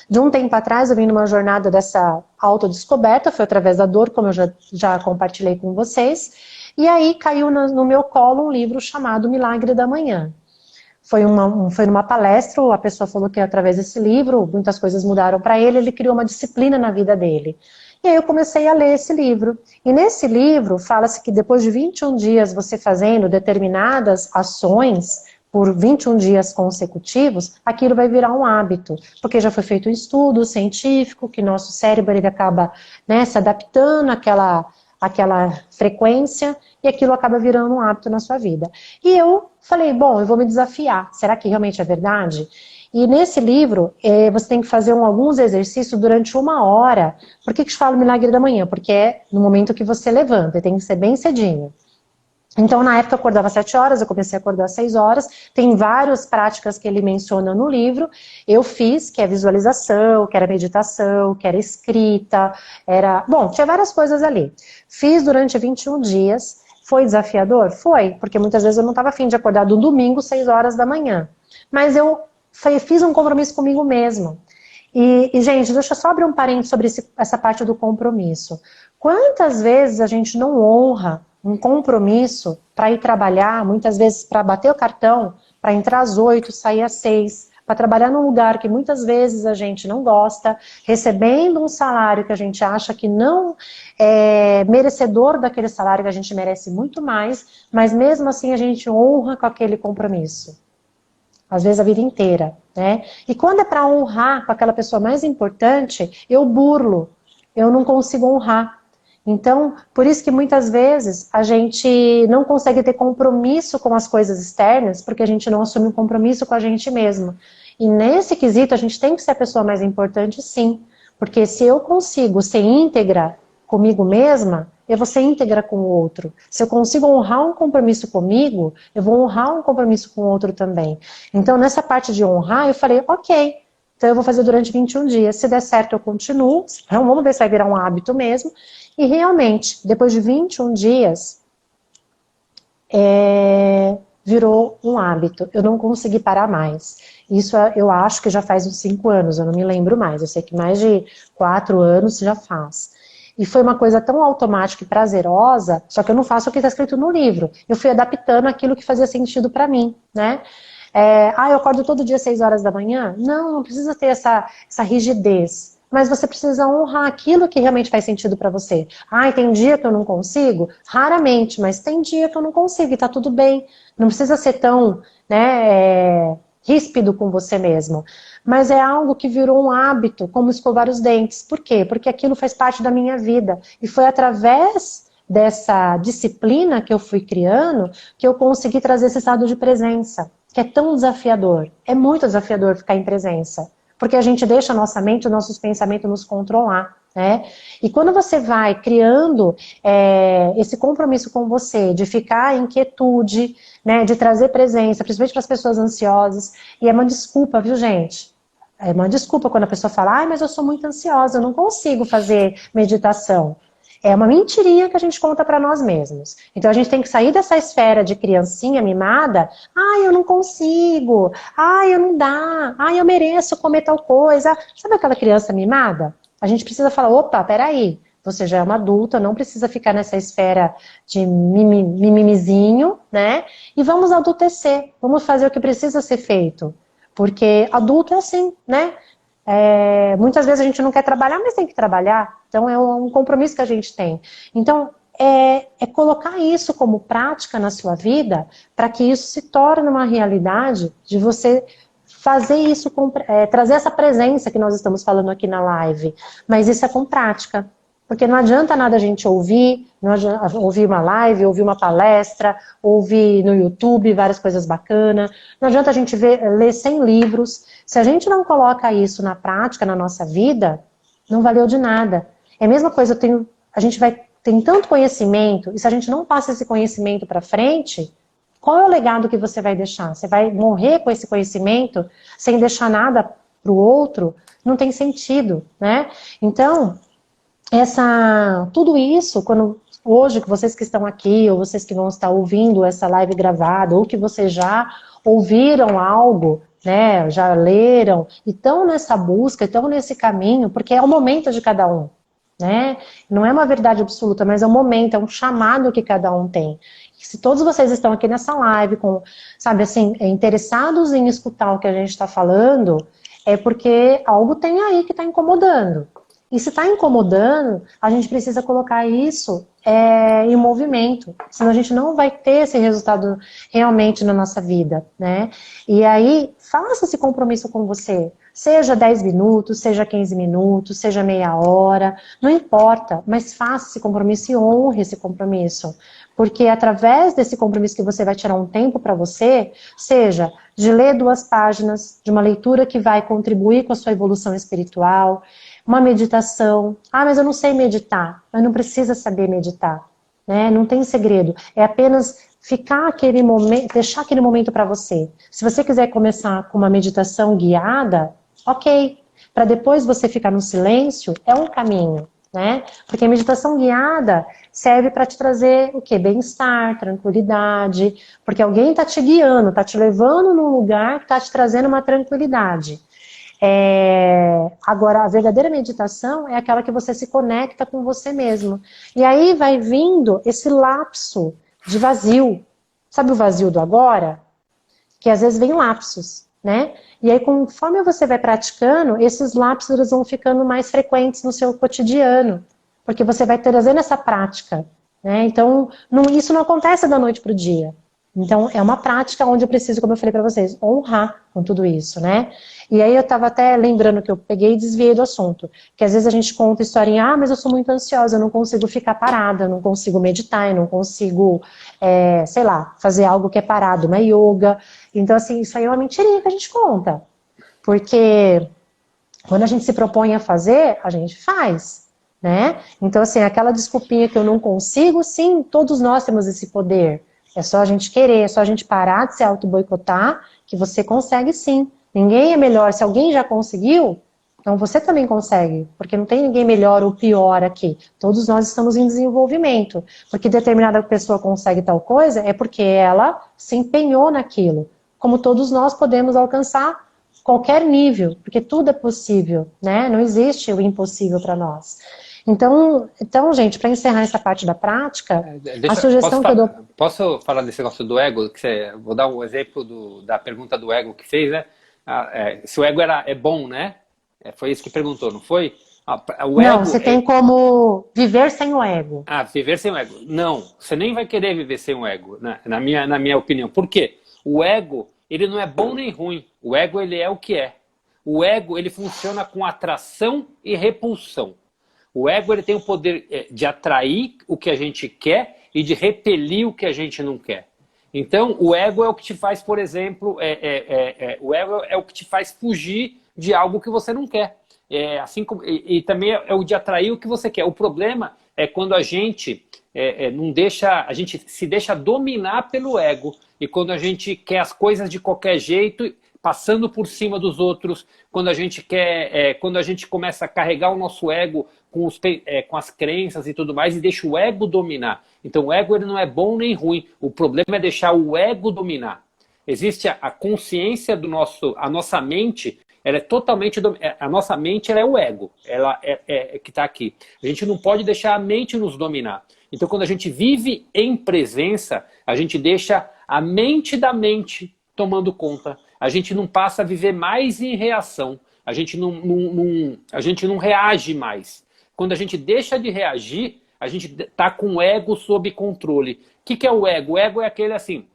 De um tempo atrás eu vim numa jornada dessa autodescoberta, foi através da dor, como eu já compartilhei com vocês, e aí caiu no meu colo um livro chamado Milagre da Manhã. Foi numa palestra, a pessoa falou que através desse livro, muitas coisas mudaram para ele, ele criou uma disciplina na vida dele. E aí eu comecei a ler esse livro. E nesse livro fala-se que depois de 21 dias você fazendo determinadas ações, por 21 dias consecutivos, aquilo vai virar um hábito. Porque já foi feito um estudo científico, que nosso cérebro ele acaba, né, se adaptando àquela frequência, e aquilo acaba virando um hábito na sua vida. E eu falei, bom, eu vou me desafiar. Será que realmente é verdade? E nesse livro, você tem que fazer alguns exercícios durante 1 hora. Por que eu falo Milagre da Manhã? Porque é no momento que você levanta, tem que ser bem cedinho. Então, na época, eu acordava às 7 horas, eu comecei a acordar às 6 horas. Tem várias práticas que ele menciona no livro. Eu fiz, que é visualização, que era meditação, que era escrita, Bom, tinha várias coisas ali. Fiz durante 21 dias. Foi desafiador? Foi, porque muitas vezes eu não estava afim de acordar do domingo, 6 horas da manhã. Mas eu fiz um compromisso comigo mesmo. E gente, deixa eu só abrir um parênteses sobre essa parte do compromisso. Quantas vezes a gente não honra um compromisso para ir trabalhar, muitas vezes para bater o cartão, para entrar às 8, sair às 6, para trabalhar num lugar que muitas vezes a gente não gosta, recebendo um salário que a gente acha que não é merecedor daquele salário, que a gente merece muito mais, mas mesmo assim a gente honra com aquele compromisso. Às vezes a vida inteira, né? E quando é para honrar com aquela pessoa mais importante, eu burlo, eu não consigo honrar. Então, por isso que muitas vezes a gente não consegue ter compromisso com as coisas externas, porque a gente não assume um compromisso com a gente mesmo. E nesse quesito a gente tem que ser a pessoa mais importante, sim. Porque se eu consigo ser íntegra comigo mesma, eu vou ser íntegra com o outro. Se eu consigo honrar um compromisso comigo, eu vou honrar um compromisso com o outro também. Então, nessa parte de honrar, eu falei, ok, então eu vou fazer durante 21 dias. Se der certo, eu continuo. Então, vamos ver se vai virar um hábito mesmo. E realmente, depois de 21 dias, virou um hábito. Eu não consegui parar mais. Isso eu acho que já faz uns 5 anos, eu não me lembro mais. Eu sei que mais de 4 anos já faz. E foi uma coisa tão automática e prazerosa, só que eu não faço o que está escrito no livro. Eu fui adaptando aquilo que fazia sentido para mim, né? Eu acordo todo dia às 6 horas da manhã? Não, não precisa ter essa rigidez. Mas você precisa honrar aquilo que realmente faz sentido para você. Tem dia que eu não consigo? Raramente, mas tem dia que eu não consigo e tá tudo bem. Não precisa ser tão, né, ríspido com você mesmo. Mas é algo que virou um hábito, como escovar os dentes. Por quê? Porque aquilo faz parte da minha vida. E foi através dessa disciplina que eu fui criando que eu consegui trazer esse estado de presença, que é tão desafiador. É muito desafiador ficar em presença. Porque a gente deixa a nossa mente, os nossos pensamentos nos controlar, né? E quando você vai criando esse compromisso com você, de ficar em quietude, né, de trazer presença, principalmente para as pessoas ansiosas, e é uma desculpa, viu, gente? É uma desculpa quando a pessoa fala, mas eu sou muito ansiosa, eu não consigo fazer meditação. É uma mentirinha que a gente conta para nós mesmos. Então a gente tem que sair dessa esfera de criancinha mimada. Eu não consigo. Eu não dá. Eu mereço comer tal coisa. Sabe aquela criança mimada? A gente precisa falar, opa, peraí. Você já é uma adulta, não precisa ficar nessa esfera de mimimizinho, né? E vamos adultecer. Vamos fazer o que precisa ser feito. Porque adulto é assim, né? Muitas vezes a gente não quer trabalhar, mas tem que trabalhar. Então é um compromisso que a gente tem. Então é colocar isso como prática na sua vida para que isso se torne uma realidade de você fazer isso, trazer essa presença que nós estamos falando aqui na live. Mas isso é com prática. Porque não adianta nada a gente ouvir uma live, ouvir uma palestra, ouvir no YouTube várias coisas bacanas. Não adianta a gente ler 100 livros. Se a gente não coloca isso na prática, na nossa vida, não valeu de nada. É a mesma coisa, a gente tem tanto conhecimento, e se a gente não passa esse conhecimento para frente, qual é o legado que você vai deixar? Você vai morrer com esse conhecimento sem deixar nada para o outro? Não tem sentido, né? Então, tudo isso, hoje, que vocês que estão aqui, ou vocês que vão estar ouvindo essa live gravada, ou que vocês já ouviram algo, né, já leram, e estão nessa busca, estão nesse caminho, porque é o momento de cada um, né? Não é uma verdade absoluta, mas é um momento, é um chamado que cada um tem. E se todos vocês estão aqui nessa live, sabe assim, interessados em escutar o que a gente está falando, é porque algo tem aí que está incomodando. E se está incomodando, a gente precisa colocar isso em movimento. Senão a gente não vai ter esse resultado realmente na nossa vida, né? E aí, faça esse compromisso com você. Seja 10 minutos, seja 15 minutos, seja meia hora, não importa. Mas faça esse compromisso e honre esse compromisso. Porque através desse compromisso que você vai tirar um tempo para você, seja de ler 2 páginas, de uma leitura que vai contribuir com a sua evolução espiritual, uma meditação. Mas eu não sei meditar. Mas não precisa saber meditar, né? Não tem segredo. É apenas ficar aquele momento, deixar aquele momento para você. Se você quiser começar com uma meditação guiada, ok. Para depois você ficar no silêncio, é um caminho, né? Porque a meditação guiada serve para te trazer o quê? Bem-estar, tranquilidade. Porque alguém está te guiando, está te levando num lugar que está te trazendo uma tranquilidade. Agora, a verdadeira meditação é aquela que você se conecta com você mesmo. E aí vai vindo esse lapso de vazio. Sabe o vazio do agora? Que às vezes vem lapsos, né? E aí, conforme você vai praticando, esses lapsos eles vão ficando mais frequentes no seu cotidiano. Porque você vai trazendo essa prática, né? Então, isso não acontece da noite para o dia. Então, é uma prática onde eu preciso, como eu falei para vocês, honrar com tudo isso, né? E aí eu estava até lembrando que eu peguei e desviei do assunto. Que às vezes a gente conta historinha, mas eu sou muito ansiosa, eu não consigo ficar parada, eu não consigo meditar, eu não consigo, sei lá, fazer algo que é parado, uma yoga. Então, assim, isso aí é uma mentirinha que a gente conta. Porque quando a gente se propõe a fazer, a gente faz, né? Então, assim, aquela desculpinha que eu não consigo, sim, todos nós temos esse poder. É só a gente querer, é só a gente parar de se auto-boicotar, que você consegue sim. Ninguém é melhor. Se alguém já conseguiu, Então você também consegue, porque não tem ninguém melhor ou pior aqui. Todos nós estamos em desenvolvimento. Porque determinada pessoa consegue tal coisa, é porque ela se empenhou naquilo. Como todos nós podemos alcançar qualquer nível, porque tudo é possível, né? Não existe o impossível para nós. Então, gente, para encerrar essa parte da prática, a sugestão que eu dou... Posso falar desse negócio do ego? Vou dar um exemplo da pergunta do ego que fez, né? Se o ego é bom, né? Foi isso que perguntou, não foi? Não, você tem como viver sem o ego. Viver sem o ego. Não, você nem vai querer viver sem o ego, na minha opinião. Por quê? O ego, ele não é bom nem ruim. O ego, ele é o que é. O ego, ele funciona com atração e repulsão. O ego, ele tem o poder de atrair o que a gente quer e de repelir o que a gente não quer. Então, o ego é o que te faz, por exemplo, o ego é o que te faz fugir de algo que você não quer. Assim como, e também é o de atrair o que você quer. O problema é quando a gente a gente se deixa dominar pelo ego. E quando a gente quer as coisas de qualquer jeito, passando por cima dos outros, quando a gente começa a carregar o nosso ego com as crenças e tudo mais, e deixa o ego dominar. Então o ego, ele não é bom nem ruim. O problema é deixar o ego dominar. Existe a consciência a nossa mente, ela é totalmente... A nossa mente, ela é o ego, ela que está aqui. A gente não pode deixar a mente nos dominar. Então quando a gente vive em presença, a gente deixa a mente da mente tomando conta. A gente não passa a viver mais em reação. A gente não reage mais. Quando a gente deixa de reagir, a gente está com o ego sob controle. O que é o ego? O ego é aquele assim...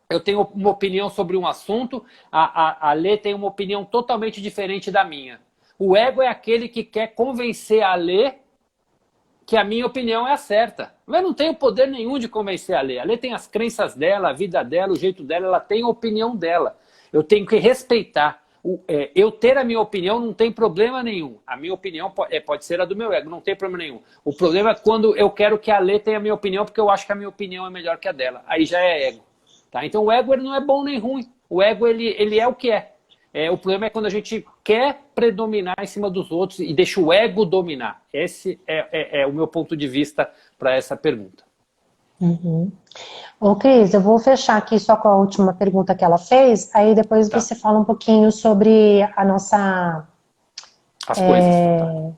Eu tenho uma opinião sobre um assunto, a Lê tem uma opinião totalmente diferente da minha. O ego é aquele que quer convencer a Lê que a minha opinião é a certa. Eu não tenho poder nenhum de convencer a Lê. A Lê tem as crenças dela, a vida dela, o jeito dela, ela tem a opinião dela. Eu tenho que respeitar. Eu ter a minha opinião não tem problema nenhum. A minha opinião pode ser a do meu ego, não tem problema nenhum. O problema é quando eu quero que a Lê tenha a minha opinião, porque eu acho que a minha opinião é melhor que a dela. Aí já é ego. Tá? Então o ego, ele não é bom nem ruim. O ego, ele é o que é. O problema é quando a gente quer predominar em cima dos outros e deixa o ego dominar. Esse é o meu ponto de vista para essa pergunta. Uhum. Cris, eu vou fechar aqui só com a última pergunta que ela fez, aí depois você fala um pouquinho sobre a nossa... As coisas.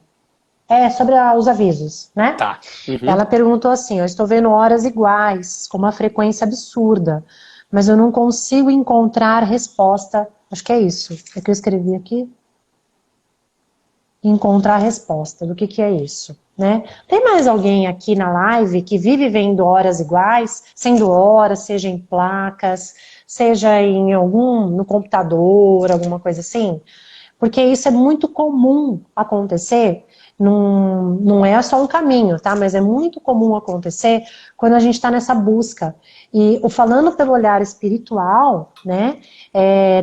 Sobre os avisos, né? Tá. Uhum. Ela perguntou assim, eu estou vendo horas iguais, com uma frequência absurda, mas eu não consigo encontrar resposta. Acho que é isso. É que eu escrevi aqui. Encontrar a resposta. Do que é isso? Né? Tem mais alguém aqui na live que vive vendo horas iguais, sendo horas, seja em placas, seja no computador, alguma coisa assim? Porque isso é muito comum acontecer. Não é só um caminho, tá? Mas é muito comum acontecer quando a gente está nessa busca. E o falando pelo olhar espiritual, né?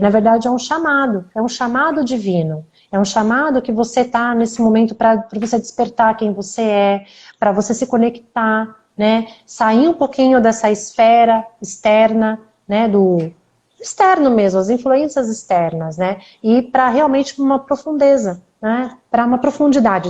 Na verdade é um chamado divino. É um chamado que você está nesse momento para você despertar quem você é, para você se conectar, né? Sair um pouquinho dessa esfera externa, né? Do externo mesmo, as influências externas, né? E para realmente uma profundeza. Né, para uma profundidade,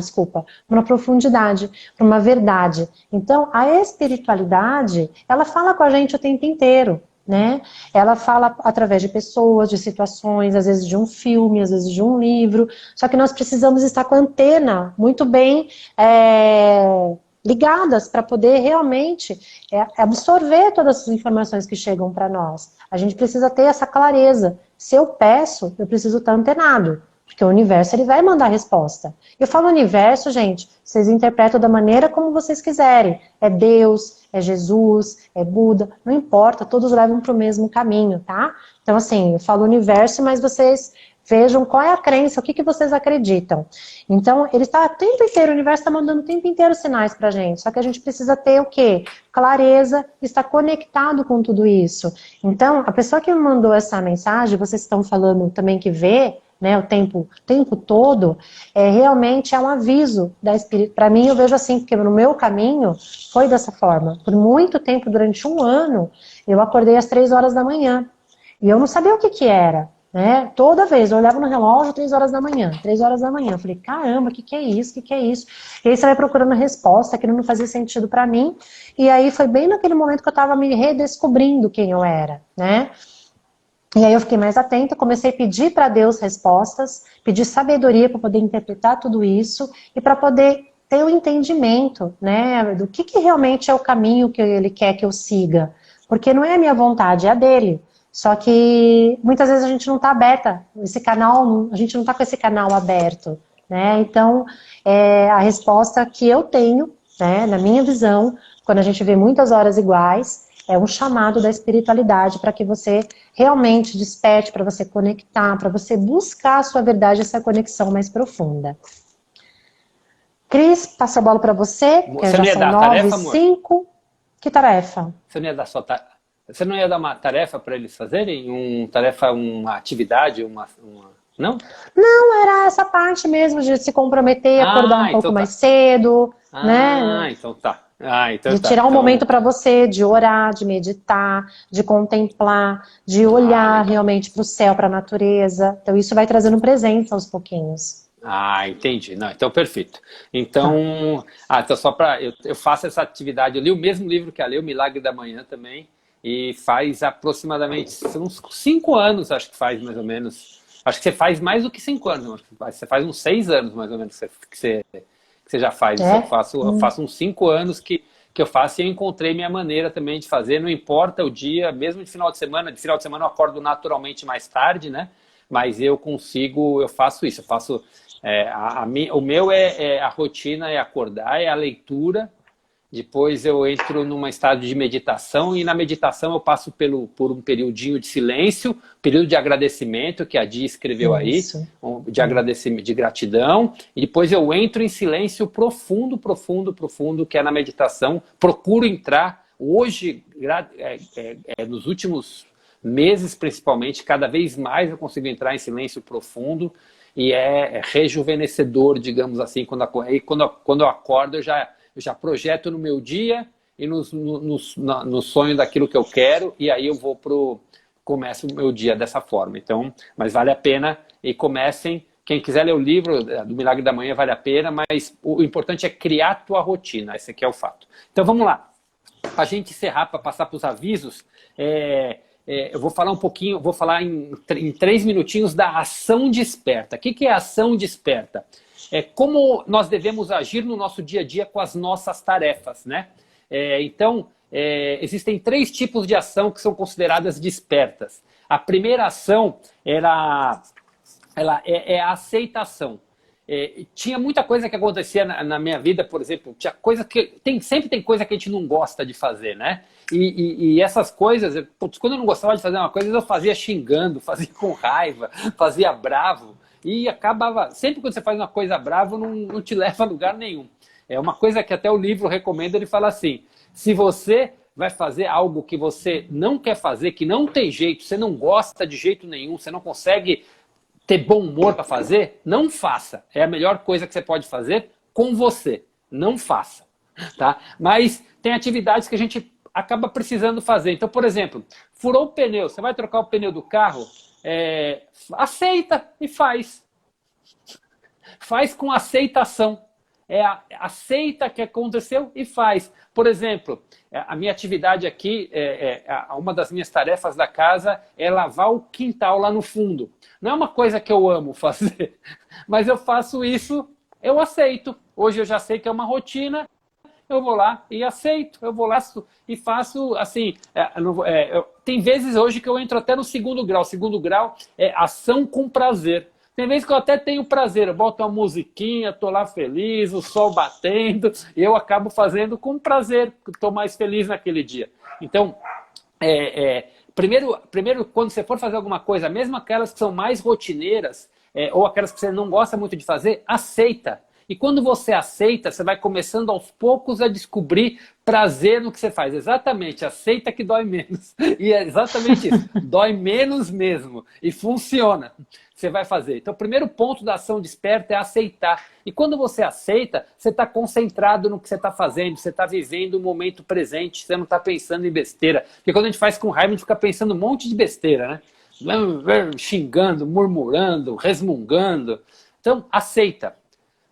para uma verdade. Então, a espiritualidade, ela fala com a gente o tempo inteiro, né? Ela fala através de pessoas, de situações, às vezes de um filme, às vezes de um livro, só que nós precisamos estar com a antena muito bem ligadas para poder realmente absorver todas as informações que chegam para nós. A gente precisa ter essa clareza. Se eu peço, eu preciso estar antenado. Porque o universo, ele vai mandar a resposta. Eu falo universo, gente, vocês interpretam da maneira como vocês quiserem. É Deus, é Jesus, é Buda, não importa, todos levam para o mesmo caminho, tá? Então, assim, eu falo universo, mas vocês vejam qual é a crença, o que vocês acreditam. Então, ele está o tempo inteiro, o universo está mandando o tempo inteiro sinais pra gente, só que a gente precisa ter o quê? Clareza, estar conectado com tudo isso. Então, a pessoa que me mandou essa mensagem, vocês estão falando também que vê, né, o tempo todo, realmente é um aviso da espírito. Para mim, eu vejo assim, porque no meu caminho foi dessa forma. Por muito tempo, durante um ano, eu acordei às 3 horas da manhã. E eu não sabia o que era. né? Toda vez, eu olhava no relógio 3 horas da manhã, 3 horas da manhã. Eu falei, caramba, o que que é isso? O que que é isso? E aí você vai procurando a resposta, aquilo não fazia sentido pra mim. E aí foi bem naquele momento que eu tava me redescobrindo quem eu era, né? E aí eu fiquei mais atenta, comecei a pedir para Deus respostas, pedir sabedoria para poder interpretar tudo isso e para poder ter o entendimento, né, do que realmente é o caminho que Ele quer que eu siga. Porque não é a minha vontade, é a dele. Só que muitas vezes a gente não está aberta, esse canal, a gente não está com esse canal aberto, né? Então, a resposta que eu tenho, né, na minha visão, quando a gente vê muitas horas iguais, é um chamado da espiritualidade para que você realmente desperte, para você conectar, para você buscar a sua verdade, essa conexão mais profunda. Cris, passa a bola para você, que já são 9h05. Que tarefa? Você não ia dar Você não ia dar uma tarefa para eles fazerem? Uma atividade, não? Não, era essa parte mesmo de se comprometer, acordar um pouco mais cedo, né? Então tá. Então de tirar um momento para você, de orar, de meditar, de contemplar, de olhar realmente para o céu, para a natureza. Então isso vai trazendo presença aos pouquinhos. Entendi. Não, então perfeito. Então, então só para eu faço essa atividade, eu li o mesmo livro que a Lê, O Milagre da Manhã também, e faz aproximadamente uns 5 anos, acho que faz mais ou menos. Acho que você faz mais do que 5 anos, você faz uns 6 anos mais ou menos que você já faz. Eu faço uns 5 anos que eu faço, e eu encontrei minha maneira também de fazer, não importa o dia, mesmo de final de semana eu acordo naturalmente mais tarde, né? Mas eu faço isso, o meu a rotina é acordar, é a leitura, depois eu entro num estado de meditação, e na meditação eu passo por um periodinho de silêncio, período de agradecimento, que a Di escreveu aí, de agradecimento, de gratidão, e depois eu entro em silêncio profundo, que é na meditação, procuro entrar, hoje, nos últimos meses principalmente, cada vez mais eu consigo entrar em silêncio profundo, e é rejuvenescedor, digamos assim, quando eu acordo eu já projeto no meu dia e no sonho daquilo que eu quero, e aí eu começo o meu dia dessa forma. Então, mas vale a pena, e comecem. Quem quiser ler o livro do Milagre da Manhã, vale a pena, mas o importante é criar a tua rotina, esse aqui é o fato. Então vamos lá, para a gente encerrar, para passar para os avisos, eu vou falar um pouquinho, em 3 minutinhos da ação desperta. O que é ação desperta? É como nós devemos agir no nosso dia a dia com as nossas tarefas, né? Então, existem 3 tipos de ação que são consideradas despertas. A primeira ação é a aceitação. Tinha muita coisa que acontecia na minha vida, por exemplo, tinha coisa sempre tem coisa que a gente não gosta de fazer, né? E essas coisas, quando eu não gostava de fazer uma coisa, eu fazia xingando, fazia com raiva, fazia bravo. E acabava, sempre quando você faz uma coisa brava, não te leva a lugar nenhum. É uma coisa que até o livro recomenda, ele fala assim, se você vai fazer algo que você não quer fazer, que não tem jeito, você não gosta de jeito nenhum, você não consegue ter bom humor para fazer, não faça. É a melhor coisa que você pode fazer com você. Não faça. Tá? Mas tem atividades que a gente acaba precisando fazer. Então, por exemplo, furou o pneu, você vai trocar o pneu do carro, aceita e faz. Faz com aceitação. Aceita que aconteceu e faz. Por exemplo, a minha atividade aqui, uma das minhas tarefas da casa é lavar o quintal lá no fundo. Não é uma coisa que eu amo fazer, mas eu faço isso, eu aceito. Hoje eu já sei que é uma rotina, eu vou lá e aceito. Eu vou lá e faço assim. Tem vezes hoje que eu entro até no segundo grau. O segundo grau é ação com prazer. Tem vezes que eu até tenho prazer, eu boto uma musiquinha, estou lá feliz, o sol batendo, e eu acabo fazendo com prazer, estou mais feliz naquele dia. Então, primeiro, quando você for fazer alguma coisa, mesmo aquelas que são mais rotineiras, ou aquelas que você não gosta muito de fazer, aceita. E quando você aceita, você vai começando aos poucos a descobrir prazer no que você faz. Exatamente, aceita que dói menos. E é exatamente isso, dói menos mesmo. E funciona. Você vai fazer. Então, o primeiro ponto da ação desperta é aceitar. E quando você aceita, você está concentrado no que você está fazendo, você está vivendo o momento presente, você não está pensando em besteira. Porque quando a gente faz com raiva, a gente fica pensando um monte de besteira, né? xingando, murmurando, resmungando. Então, aceita.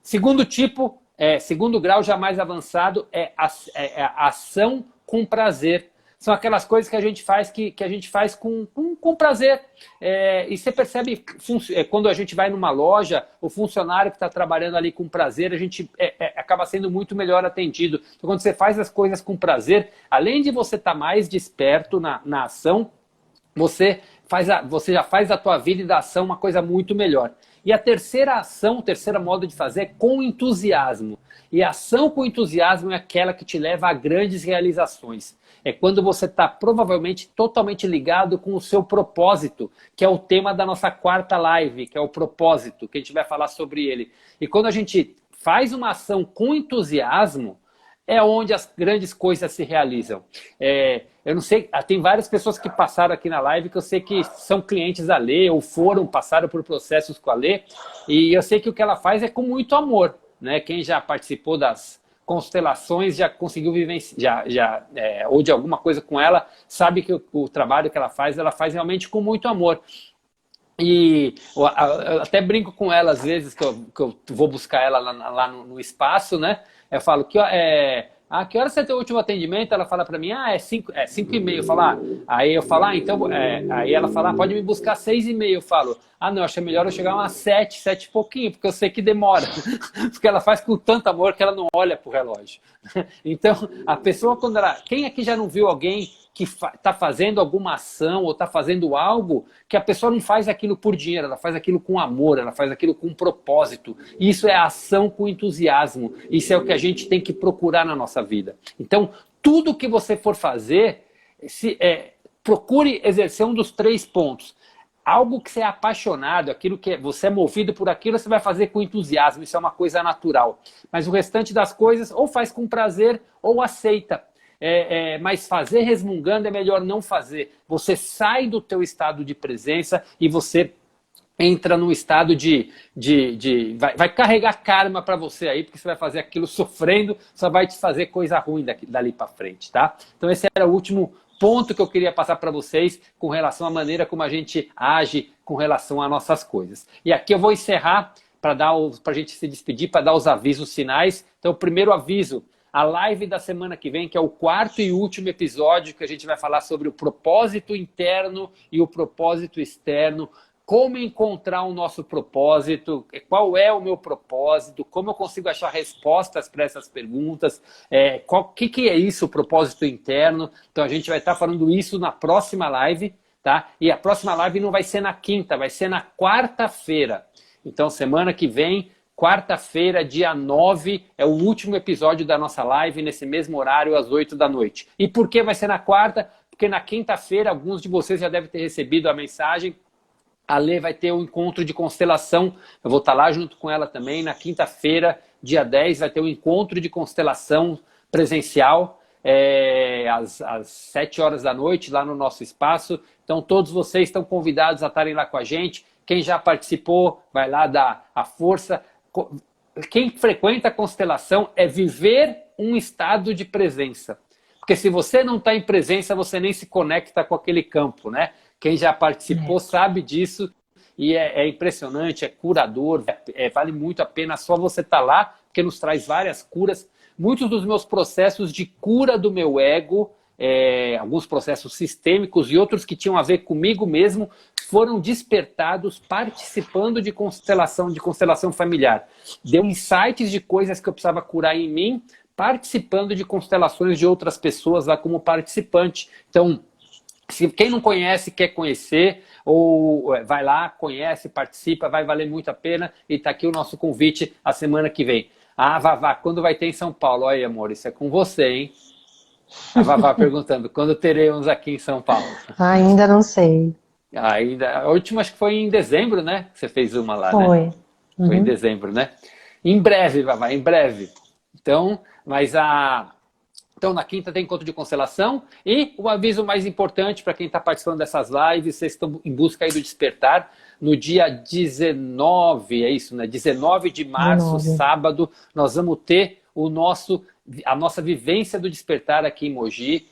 Segundo tipo, segundo grau já mais avançado, é a ação com prazer. São aquelas coisas que a gente faz que a gente faz com prazer. E você percebe, quando a gente vai numa loja, o funcionário que está trabalhando ali com prazer, a gente acaba sendo muito melhor atendido. Então, quando você faz as coisas com prazer, além de você estar mais desperto na ação, você já faz da tua vida e da ação uma coisa muito melhor. E a terceira ação, o terceiro modo de fazer é com entusiasmo. E a ação com entusiasmo é aquela que te leva a grandes realizações. É quando você está provavelmente totalmente ligado com o seu propósito, que é o tema da nossa quarta live, que é o propósito, que a gente vai falar sobre ele. E quando a gente faz uma ação com entusiasmo, é onde as grandes coisas se realizam. Eu não sei, tem várias pessoas que passaram aqui na live que eu sei que são clientes da Lê, ou passaram por processos com a Lê, e eu sei que o que ela faz é com muito amor, né? Quem já participou das constelações, já conseguiu vivenciar, ou de alguma coisa com ela, sabe que o trabalho que ela faz realmente com muito amor. E eu até brinco com ela às vezes que eu vou buscar ela lá no espaço, né? Eu falo que que hora você tem o último atendimento? Ela fala para mim, é 5h30. Eu falo, aí eu falo, então, aí ela fala, pode me buscar 6h30. Eu falo, não, acho melhor eu chegar umas 7 e pouquinho, porque eu sei que demora. Porque ela faz com tanto amor que ela não olha pro relógio. Então, a pessoa quem aqui já não viu alguém que está fazendo alguma ação ou está fazendo algo que a pessoa não faz aquilo por dinheiro, ela faz aquilo com amor, ela faz aquilo com propósito. Isso é ação com entusiasmo. Isso é o que a gente tem que procurar na nossa vida. Então, tudo que você for fazer, procure exercer um dos 3 pontos. Algo que você é apaixonado, aquilo que você é movido por aquilo, você vai fazer com entusiasmo. Isso é uma coisa natural. Mas o restante das coisas, ou faz com prazer, ou aceita. Mas fazer resmungando é melhor não fazer. Você sai do teu estado de presença e você entra num estado vai carregar karma para você aí, porque você vai fazer aquilo sofrendo, só vai te fazer coisa ruim dali para frente, tá? Então esse era o último ponto que eu queria passar para vocês com relação à maneira como a gente age com relação às nossas coisas. E aqui eu vou encerrar para a gente se despedir, para dar os avisos finais. Então o primeiro aviso, a live da semana que vem, que é o 4º e último episódio, que a gente vai falar sobre o propósito interno e o propósito externo, como encontrar o nosso propósito, qual é o meu propósito, como eu consigo achar respostas para essas perguntas, o que é isso, o propósito interno. Então a gente vai estar falando isso na próxima live, tá? E a próxima live não vai ser na quinta, vai ser na quarta-feira. Então semana que vem, quarta-feira, dia 9, é o último episódio da nossa live, nesse mesmo horário, às 8 da noite. E por que vai ser na quarta? Porque na quinta-feira, alguns de vocês já devem ter recebido a mensagem, a Lê vai ter um encontro de constelação, eu vou estar lá junto com ela também, na quinta-feira, dia 10, vai ter um encontro de constelação presencial, às 7 horas da noite, lá no nosso espaço. Então todos vocês estão convidados a estarem lá com a gente. Quem já participou, vai lá dar a força. Quem frequenta a constelação é viver um estado de presença. Porque se você não está em presença, você nem se conecta com aquele campo, né? Quem já participou sabe disso e é impressionante, é curador, vale muito a pena só você estar lá, porque nos traz várias curas. Muitos dos meus processos de cura do meu ego, alguns processos sistêmicos e outros que tinham a ver comigo mesmo, foram despertados participando de constelação familiar. Deu insights de coisas que eu precisava curar em mim, participando de constelações de outras pessoas lá como participante. Então, se quem não conhece, quer conhecer, ou vai lá, conhece, participa, vai valer muito a pena. E está aqui o nosso convite a semana que vem. Vavá, quando vai ter em São Paulo? Olha, amor, isso é com você, hein? A Vavá perguntando, quando teremos aqui em São Paulo? Ainda não sei. A última acho que foi em dezembro, né? Que você fez uma lá, foi. Né? Foi em dezembro, né? Em breve, Vavá, em breve. Então, Então, na quinta tem encontro de constelação. E o aviso mais importante para quem está participando dessas lives, vocês estão em busca aí do despertar, no dia 19, é isso, né? 19 de março, sábado, nós vamos ter o nosso a nossa vivência do despertar aqui em Mogi,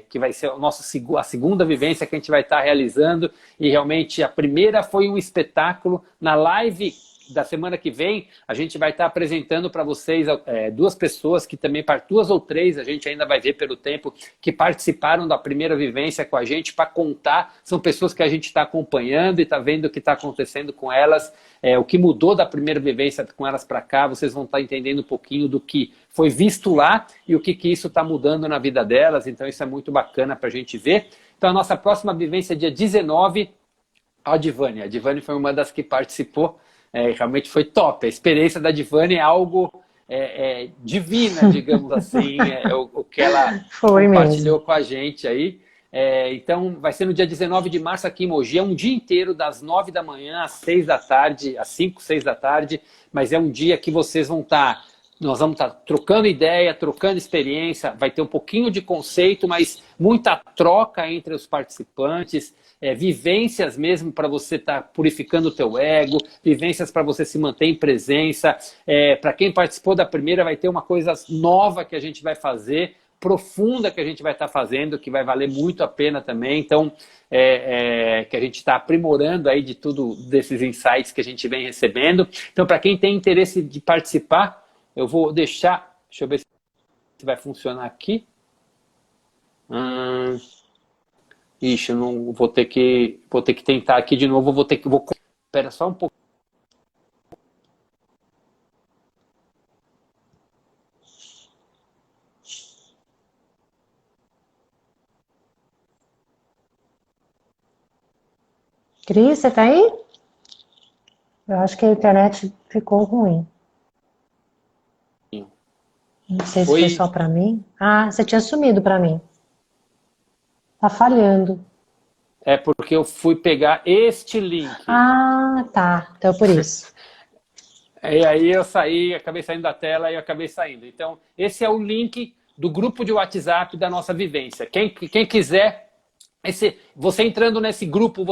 que vai ser a segunda vivência que a gente vai estar realizando, e realmente a primeira foi um espetáculo. Na live da semana que vem, a gente vai estar apresentando para vocês duas pessoas que também, duas ou três, a gente ainda vai ver pelo tempo, que participaram da primeira vivência com a gente para contar. São pessoas que a gente está acompanhando e está vendo o que está acontecendo com elas, o que mudou da primeira vivência com elas para cá. Vocês vão estar entendendo um pouquinho do que foi visto lá e o que isso está mudando na vida delas. Então isso é muito bacana para a gente ver. Então a nossa próxima vivência é dia 19, a Divani foi uma das que participou. Realmente foi top. A experiência da Divani é algo divina, digamos assim, o que ela compartilhou com a gente aí. Então, vai ser no dia 19 de março aqui em Mogi. É um dia inteiro, das 9 da manhã às 6 da tarde, às 5, 6 da tarde. Mas é um dia que vocês vão estar... Nós vamos estar trocando ideia, trocando experiência. Vai ter um pouquinho de conceito, mas muita troca entre os participantes. Vivências mesmo para você estar purificando o teu ego, vivências para você se manter em presença. Para quem participou da primeira, vai ter uma coisa nova que a gente vai fazer, profunda que a gente vai estar fazendo, que vai valer muito a pena também. Então, que a gente está aprimorando aí de tudo, desses insights que a gente vem recebendo. Então, para quem tem interesse de participar, eu vou deixar, deixa eu ver se vai funcionar aqui. Ixi, eu não vou ter que tentar aqui de novo, espera só um pouco. Cris, você tá aí? Eu acho que a internet ficou ruim. Não sei se foi só pra mim. Ah, você tinha sumido pra mim. Tá falhando. É porque eu fui pegar este link. Ah, tá. Então por isso. E aí eu acabei saindo da tela e eu acabei saindo. Então, esse é o link do grupo de WhatsApp da nossa vivência. Quem quiser, você entrando nesse grupo,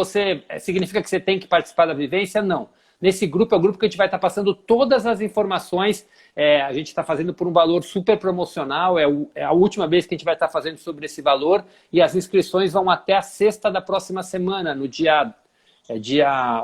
significa que você tem que participar da vivência? Não. Nesse grupo é o grupo que a gente vai estar passando todas as informações. A gente está fazendo por um valor super promocional. É a última vez que a gente vai estar fazendo sobre esse valor. E as inscrições vão até a sexta da próxima semana, no dia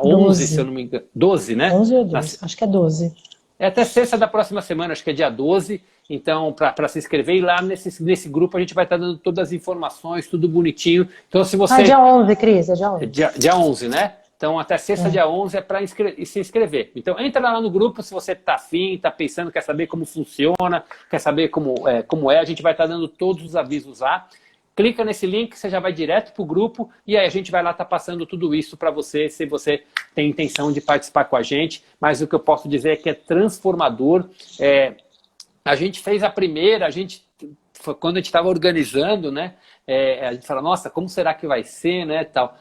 11, se eu não me engano. 12, né? 11 ou 12? Acho que é 12. É até sexta da próxima semana, acho que é dia 12. Então, para se inscrever, e lá nesse grupo a gente vai estar dando todas as informações, tudo bonitinho. Então, se você... é dia 11, Cris, é dia 11. Dia 11, né? Então, até sexta, dia 11, é para se inscrever. Então, entra lá no grupo se você está afim, está pensando, quer saber como funciona, quer saber como é. A gente vai estar dando todos os avisos lá. Clica nesse link, você já vai direto para o grupo e aí a gente vai lá estar passando tudo isso para você, se você tem intenção de participar com a gente. Mas o que eu posso dizer é que é transformador. A gente fez a primeira, quando a gente estava organizando, né? A gente fala, nossa, como será que vai ser, né? Tal.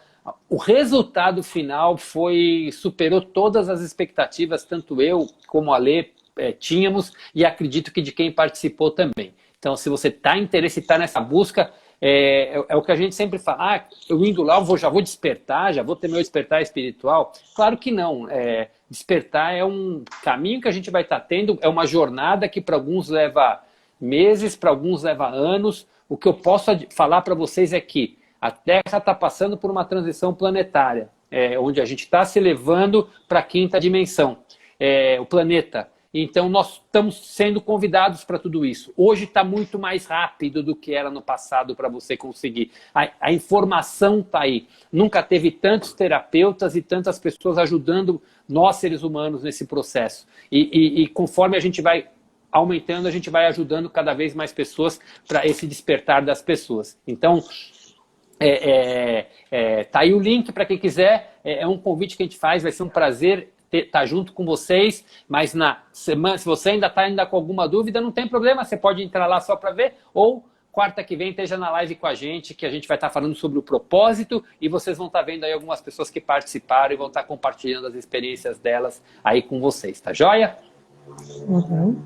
O resultado final superou todas as expectativas, tanto eu como a Lê tínhamos, e acredito que de quem participou também. Então, se você está interessado, está nessa busca, é o que a gente sempre fala, eu indo lá, já vou despertar, já vou ter meu despertar espiritual. Claro que não. Despertar é um caminho que a gente vai estar tendo, é uma jornada que para alguns leva meses, para alguns leva anos. O que eu posso falar para vocês é que a Terra está passando por uma transição planetária, onde a gente está se elevando para a quinta dimensão, o planeta. Então, nós estamos sendo convidados para tudo isso. Hoje está muito mais rápido do que era no passado para você conseguir. A informação está aí. Nunca teve tantos terapeutas e tantas pessoas ajudando nós, seres humanos, nesse processo. E conforme a gente vai aumentando, a gente vai ajudando cada vez mais pessoas para esse despertar das pessoas. Então... tá aí o link para quem quiser, é um convite que a gente faz, vai ser um prazer estar junto com vocês, mas na semana, se você ainda está com alguma dúvida, não tem problema, você pode entrar lá só para ver, ou quarta que vem esteja na live com a gente, que a gente vai estar falando sobre o propósito, e vocês vão estar vendo aí algumas pessoas que participaram e vão estar compartilhando as experiências delas aí com vocês, tá joia? Uhum.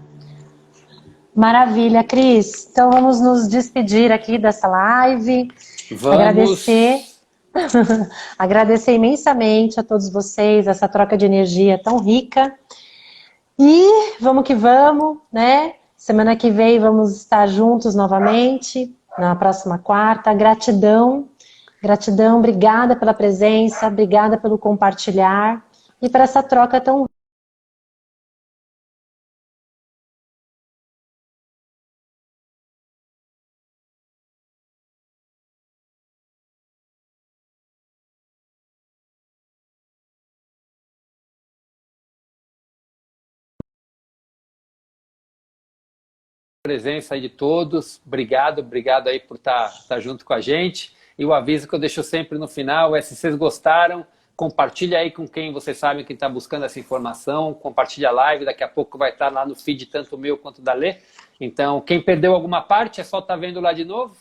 Maravilha, Cris. Então vamos nos despedir aqui dessa live. Vamos. Agradecer imensamente a todos vocês, essa troca de energia tão rica. E vamos que vamos, né? Semana que vem vamos estar juntos novamente, na próxima quarta. Gratidão, gratidão, obrigada pela presença, obrigada pelo compartilhar e por essa troca tão presença aí de todos. Obrigado, obrigado aí por estar junto com a gente. E o aviso que eu deixo sempre no final é: se vocês gostaram, compartilha aí com quem vocês sabem que está buscando essa informação, compartilha a live, daqui a pouco vai estar lá no feed, tanto o meu quanto da Lê. Então, quem perdeu alguma parte, é só estar vendo lá de novo.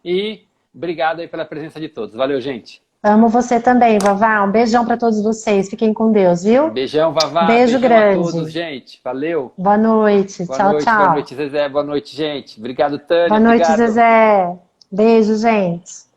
E obrigado aí pela presença de todos. Valeu, gente. Amo você também, Vavá. Um beijão para todos vocês. Fiquem com Deus, viu? Beijão, Vavá. Beijo Beijão grande. a todos, gente. Valeu. Boa noite. Boa Tchau, noite, tchau. boa noite, Zezé. Boa noite, gente. Obrigado, Tânia. Boa noite, Obrigado. Zezé. Beijo, gente.